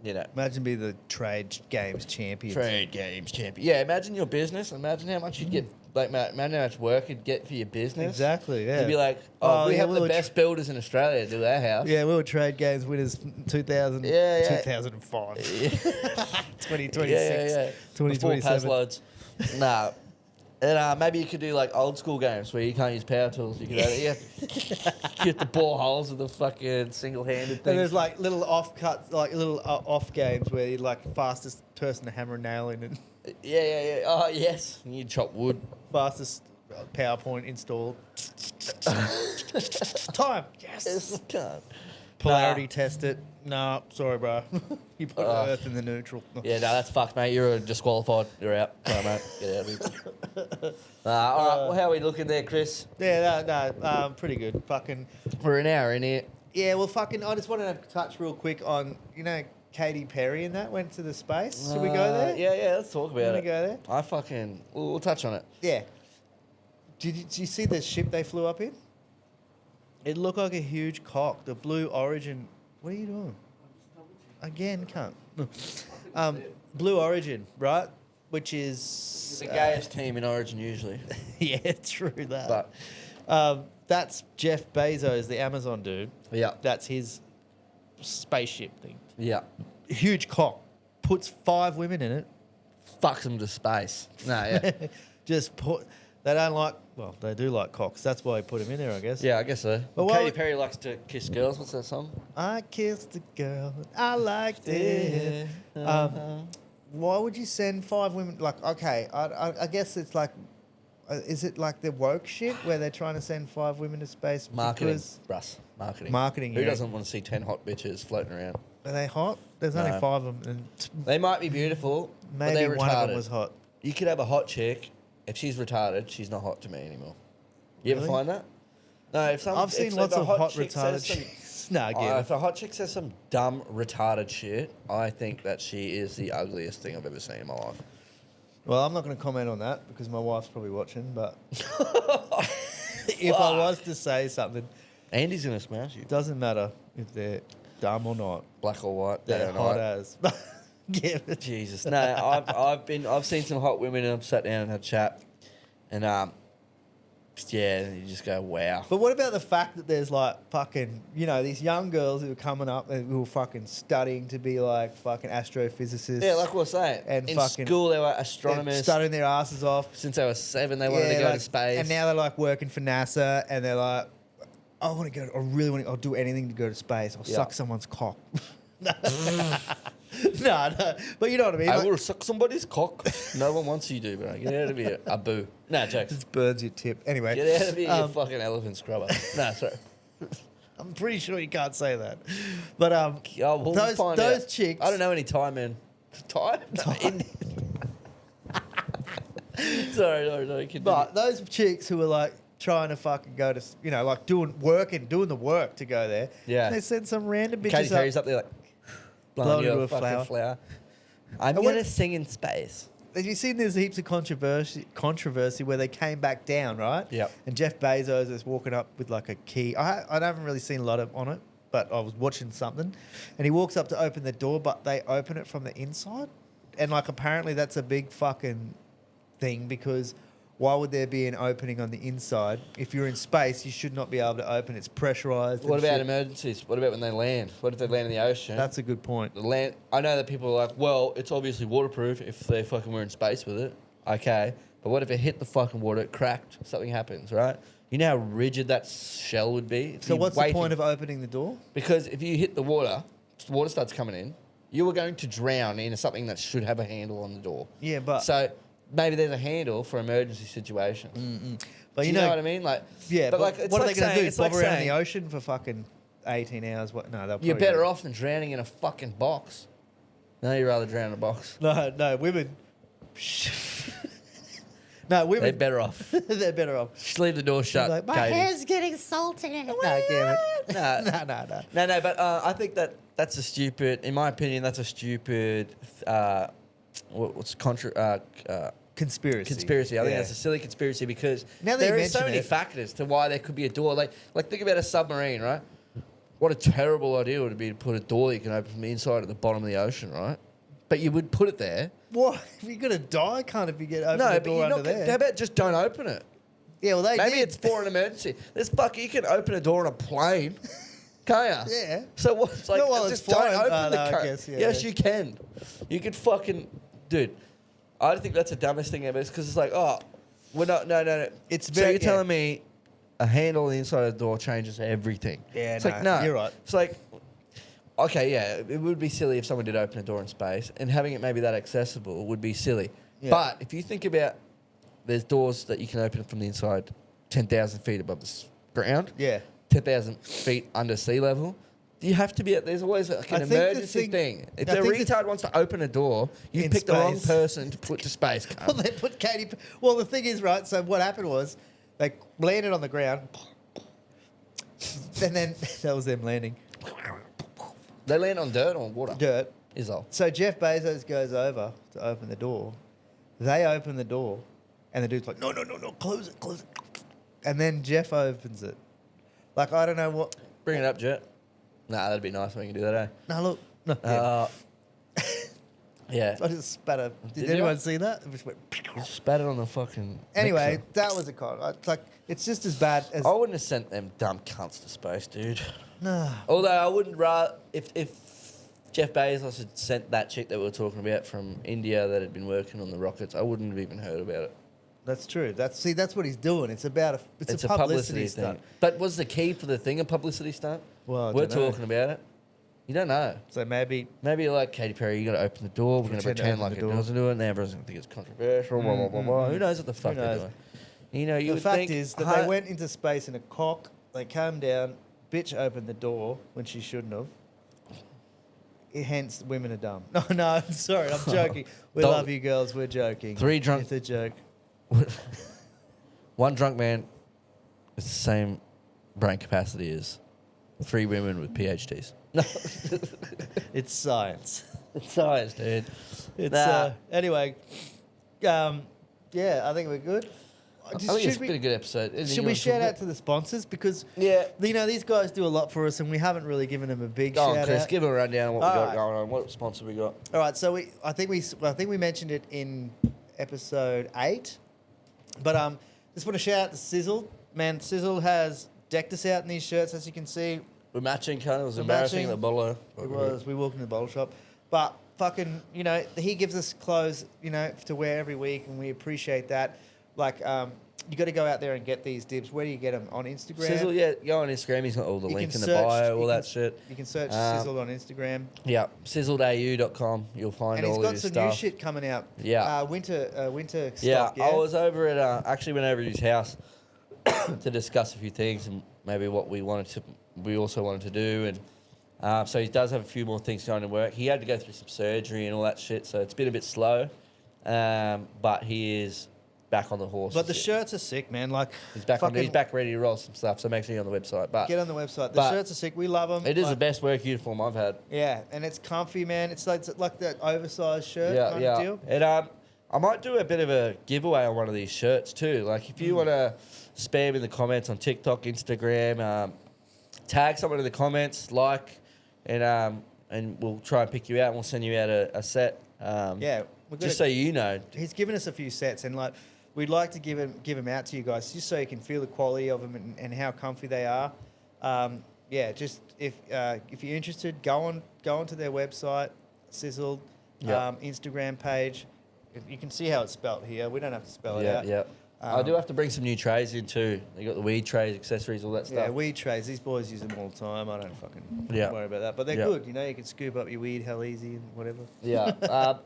Imagine be the Trade Games champions. Trade Games champion. Yeah, imagine your business. Imagine how much you'd get. Like, imagine how much work you'd get for your business. Exactly, yeah. You'd be like, we have the best builders in Australia to do our house. Yeah, we were Trade Games winners 2000, Yeah. 2005. 2026, Yeah. Before 2027. pass loads. Nah. And maybe you could do like old school games where you can't use power tools. You could get the bore holes with the fucking single handed thing. And there's like little off cuts, like little off games where you're like fastest person to hammer a nail in and Yeah. Oh, yes. And you chop wood. fastest PowerPoint installed. Time. Yes. Can't. Polarity test it. No, sorry, bro. You put Earth in the neutral. Yeah, no, that's fucked, mate. You're disqualified. You're out. Sorry, mate. Get out of here. All right. Well, how are we looking there, Chris? Yeah, no, pretty good. Fucking. We're an hour in here. Yeah, well, fucking. I just wanted to touch real quick on, Katy Perry and that went to the space. Should we go there? Yeah. Let's talk about Wanna it. go there? We'll touch on it. Yeah. Did you see the ship they flew up in? It looked like a huge cock. The Blue Origin. What are you doing? Again, cunt. Blue Origin, right? Which is The gayest team in Origin usually. yeah, true that. But That's Jeff Bezos, the Amazon dude. yeah. That's his spaceship thing. Yeah. Huge cock. Puts 5 women in it. Fucks them to space. No, yeah. Just put. They don't like. Well, they do like cocks. That's why he put him in there, I guess. Yeah, I guess so. But why Katy would- Perry likes to kiss girls. What's that song? I kissed a girl. I liked it. Why would you send 5 women? Like, okay, I guess it's like. Is it like the woke shit where they're trying to send 5 women to space? Marketing, Because Russ. Marketing. Marketing, Who yeah. doesn't want to see 10 hot bitches floating around? are they hot? There's only No. 5 of them. And They might be beautiful, but maybe they're one of retarded. them was hot. You could have a hot chick. If she's retarded, she's not hot to me anymore. You ever Really? find that? No, I've seen lots of hot chick retarded says some- chicks. No, again. If a hot chick says some dumb, retarded shit, I think that she is the ugliest thing I've ever seen in my life. Well, I'm not going to comment on that because my wife's probably watching, but if I was to say something, Andy's gonna smash you. it doesn't matter if they're dumb or not. Black or white, day They're or hot night. as. Yeah. Jesus, no, I've seen some hot women and I've sat down and had a chat, and yeah, you just go wow. But what about the fact that there's like fucking, these young girls who are coming up and who are fucking studying to be like fucking astrophysicists. Yeah, like we were saying, And in fucking- school they were They're astronomers. studying their asses off. Since they were 7, they wanted to go to space. And now they're like working for NASA and they're like, I really want to, I'll do anything to go to space. I'll Yeah. suck someone's cock. No, but you know what I mean? I Like, will suck somebody's cock. No one wants you to, bro. Get out of here, Abu. Nah, jokes. just burns your tip. Anyway. Get out of here, you fucking elephant scrubber. Nah, sorry. I'm pretty sure you can't say that. But We'll those find those out. chicks. I don't know any Thai men. Thai? No, sorry. Continue. But those chicks who are like trying to fucking go to, like doing the work to go there. Yeah. They send some random bitches Katy Perry's up there like, blowing you into a a fucking flower. I'm And going what- to sing in space. Have you seen there's heaps of controversy where they came back down, right? Yep. And Jeff Bezos is walking up with like a key. I haven't really seen a lot on it, but I was watching something. And he walks up to open the door, but they open it from the inside. And like apparently that's a big fucking thing because why would there be an opening on the inside? If you're in space, you should not be able to open. It's pressurized. What and about shit. emergencies? What about when they land? What if they land in the ocean? That's a good point. The land. I know that people are like, well, it's obviously waterproof if they fucking were in space with it. Okay. But what if it hit the fucking water, it cracked, something happens, right? You know how rigid that shell would be? So what's the point of opening the door? Because if you hit the water starts coming in, you are going to drown in something that should have a handle on the door. Yeah, but So maybe there's a handle for emergency situations. but Do you know what I mean? Like, Yeah, but like, it's what are like they going to saying- do? it's Bob like around in saying the ocean for fucking 18 hours? What? No, they'll. You're probably better go- off than drowning in a fucking box. No, you'd rather drown in a box. No, women. No, women. They're better off. They're better off. Just leave the door shut, Like, my Katie. hair's getting salty. No, damn it. No. No. No, but I think that's a stupid, in my opinion, that's a stupid, what's Conspiracy. I think that's a silly conspiracy because Now that you there is so mention many it- factors to why there could be a door. Like think about a submarine, right? What a terrible idea would it be to put a door you can open from the inside at the bottom of the ocean, right? But you would put it there. What? You're going to die, can't if you get open No, the but door you're under not. there. How about just don't open it? Yeah, well, they Maybe did. it's for an emergency. You can open a door on a plane, can't you? Yeah. So what's like? Not while just it's flying. don't open Oh, the no, I car. guess, yeah. Yes, you can. You could fucking, dude. I think that's the dumbest thing ever because it's like, oh, we're not. No. It's so very- you're telling me a handle on the inside of the door changes everything? Yeah, it's no, like no. you're right. It's like, okay, yeah, it would be silly if someone did open a door in space, and having it maybe that accessible would be silly. Yeah. But if you think about, there's doors that you can open from the inside, 10,000 feet above the ground, Yeah. 10,000 feet under sea level. You have to be. There's always like I an think the emergency thing- thing. If I the think the- retard wants to open a door, you In picked the wrong space. person to put to space. cunt. Well, they put Katie. Well, the thing is, right? So what happened was they landed on the ground, and then that was them landing They land on dirt or on water. dirt. Is all. So Jeff Bezos goes over to open the door. They open the door, and the dude's like, "No, close it." And then Jeff opens it. Like I don't know what. Bring it up, Jet. Nah, that'd be nice when you can do that, eh? No, look. No. Yeah. Yeah. I just spat a. Did you? anyone see that? It just went. Spat it on the fucking. Anyway, mixer. that was a con. It's like it's just as bad as. I wouldn't have sent them dumb cunts to space, dude. No. Although I wouldn't rather if Jeff Bezos had sent that chick that we were talking about from India that had been working on the rockets, I wouldn't have even heard about it. That's true. That's what he's doing. It's about it's a publicity stunt. thing. But was the key for the thing a publicity stunt? Well, I we're don't know. talking about it. You don't know. So maybe Maybe you're like Katy Perry, you got to open the door. We're going to Pretend to pretend open like the it door. doesn't do it, and everyone's going to think it's controversial. Blah blah blah blah. Who knows what the fuck they're knows? doing? You know, you the would fact think is that they went into space in a cock. They came down. Bitch opened the door when she shouldn't have. Hence, women are dumb. No, I'm sorry. I'm joking. We Don't- love you, girls. We're joking. Three drunk- It's a joke. One drunk man with the same brain capacity as 3 women with PhDs. No, It's science. it's science, dude. It's Nah. anyway. Yeah, I think we're good. I think it's been a good episode. Anything Should you we wanna shout talk out about? to the sponsors because Yeah. these guys do a lot for us and we haven't really given them a big Go on, shout Chris. out. Give a rundown of what we All got right. going on. What sponsor we got? All right, so I think we mentioned it in episode 8, but just want to shout out to Sizzle. Man, Sizzle has decked us out in these shirts, as you can see. We're matching, kind of. It was We're embarrassing. matching. The bottle. It was. We walked in the bottle shop, but fucking, he gives us clothes, to wear every week, and we appreciate that. Like, you got to go out there and get these Dibs. Where do you get them? On Instagram. Sizzle, yeah. Go on Instagram. He's got all the You link can in the search- bio, all you that can- shit. You can search Sizzle on Instagram. Yeah, sizzledau.com. You'll find And he's all got of his some stuff. new shit coming out. Yeah. Winter stock. Yeah, Yeah. I was over at actually went over to his house to discuss a few things and maybe what we also wanted to do, and so he does have a few more things going to work. He had to go through some surgery and all that shit, so it's been a bit slow, but he is back on the horse. But the shirts are sick, man. Like he's back fucking- he's back ready to roll some stuff. So make sure you're on the website. But Get on the website. The but shirts are sick. We love them. it is the best work uniform I've had. Yeah, and it's comfy, man. It's like that oversized shirt Yeah, kind yeah. of deal. And I might do a bit of a giveaway on one of these shirts too. Like if you want to spam in the comments on TikTok, Instagram, tag someone in the comments, and we'll try and pick you out. And we'll send you out a set. Yeah, we're Just so you know. he's given us a few sets, and like we'd like to give them out to you guys, just so you can feel the quality of them and how comfy they are. Yeah, just if you're interested, go onto their website, Sizzled, Yep. Instagram page. You can see how it's spelt here. We don't have to spell it Yeah, out. yeah. I do have to bring some new trays in too. They got the weed trays, accessories, all that stuff. Yeah, weed trays. These boys use them all the time. I don't fucking Yeah. worry about that. But they're Yeah. good. You can scoop up your weed hell easy and whatever. Yeah.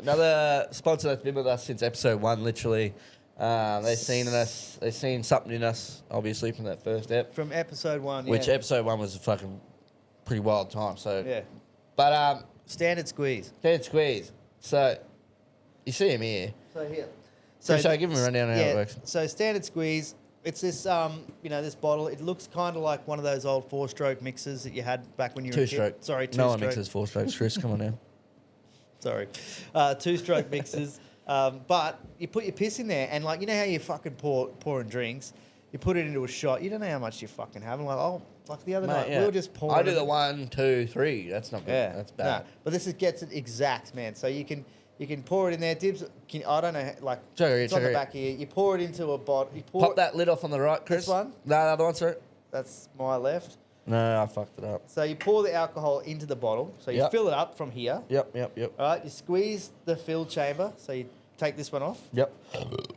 Another sponsor that's been with us since episode 1, literally. They've seen something in us, obviously, from that first ep. From episode 1, Which yeah. episode 1 was a fucking pretty wild time. So, Yeah. but standard squeeze. Standard squeeze. So, you see him here. So here. So give him a rundown on how it works. So standard squeeze. It's this, this bottle. It looks kind of like one of those old 4-stroke mixers that you had back when you were a kid. 2-stroke. Sorry, 2-stroke. No one mixes 4 strokes. Chris, come on now. Sorry. 2-stroke mixers. But you put your piss in there, and like, you know how you fucking pouring drinks? You put it into a shot. You don't know how much you're fucking having. Like the other night, we were just pouring. I do the 1, 2, 3. That's not good. Yeah, That's bad. No, but this gets it exact, man. So you can pour it in there. Dibs, I don't know, like, it's on the back here. You pour it into a bottle. Pop that lid off on the right, Chris. This one? No, the other one, sir. That's my left. No, I fucked it up. So you pour the alcohol into the bottle. So you fill it up from here. Yep. All right, you squeeze the fill chamber. So you take this one off. Yep.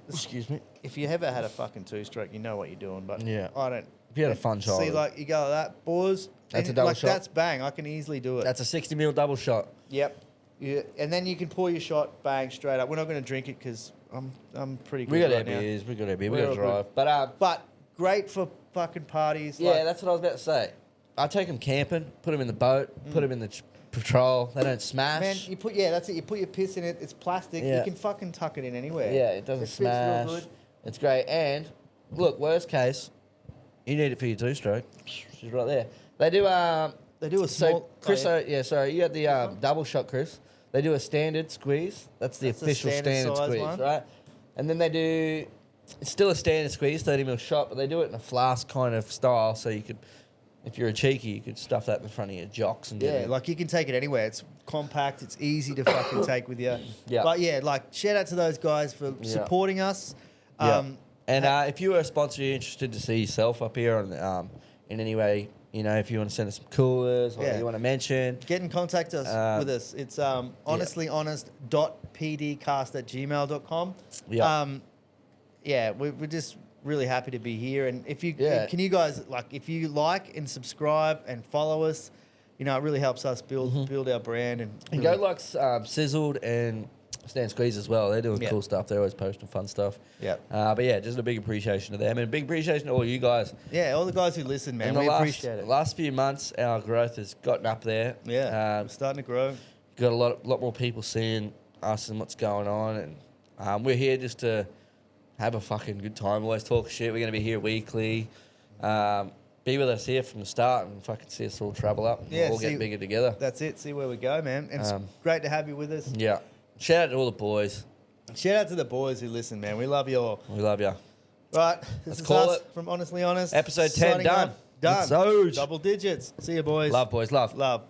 Excuse me. If you ever had a fucking 2-stroke, you know what you're doing. But yeah, I don't. If you had a fun shot. See, like, you go like that, boys. That's a double shot. That's bang. I can easily do it. That's a 60ml double shot. Yep. And then you can pour your shot, bang, straight up. We're not going to drink it because I'm pretty good We got right our now. beers. We got our beer. We got to drive. But great for fucking parties. Yeah, that's what I was about to say. I take them camping, put them in the boat, put them in the patrol. They don't smash. Man, that's it. You put your piss in it. It's plastic. Yeah. You can fucking tuck it in anywhere. Yeah, it doesn't fits real smash. good. It's great. And look, worst case, you need it for your 2-stroke. She's right there. They do. They do a small. Chris, sorry, you had the double shot, Chris. They do a standard squeeze. That's the official standard squeeze, one. right? And then they do. It's still a standard squeeze, 30ml shot, but they do it in a flask kind of style, so you could. If you're a cheeky, you could stuff that in front of your jocks and like you can take it anywhere. It's compact. It's easy to fucking take with you. Yeah. But yeah, like shout out to those guys for supporting us. And if you are a sponsor, you're interested to see yourself up here on, in any way, if you want to send us some coolers or you want to mention, get in contact with us. It's honestlyyhonest.pdcast@gmail.com. We're just really happy to be here. And if you can, you guys if you like and subscribe and follow us, it really helps us build our brand and go like Sizzled and Stand Squeeze as well. They're doing cool stuff. They're always posting fun stuff. But just a big appreciation to them and a big appreciation to all you guys. Yeah, all the guys who listen, man. We appreciate it. The last few months, our growth has gotten up there. Yeah, we're starting to grow. Got a lot more people seeing us and what's going on, and we're here just to have a fucking good time. Always talk shit. We're going to be here weekly. Be with us here from the start and fucking see us all travel up. Yeah, we'll all get bigger together. That's it. See where we go, man. And it's great to have you with us. Yeah. Shout out to all the boys. Shout out to the boys who listen, man. We love you all. We love you. Right. Let's call it from Honestly Honest. Episode 10 done. Done. It's Double digits. See you, boys. Love, boys. Love. Love.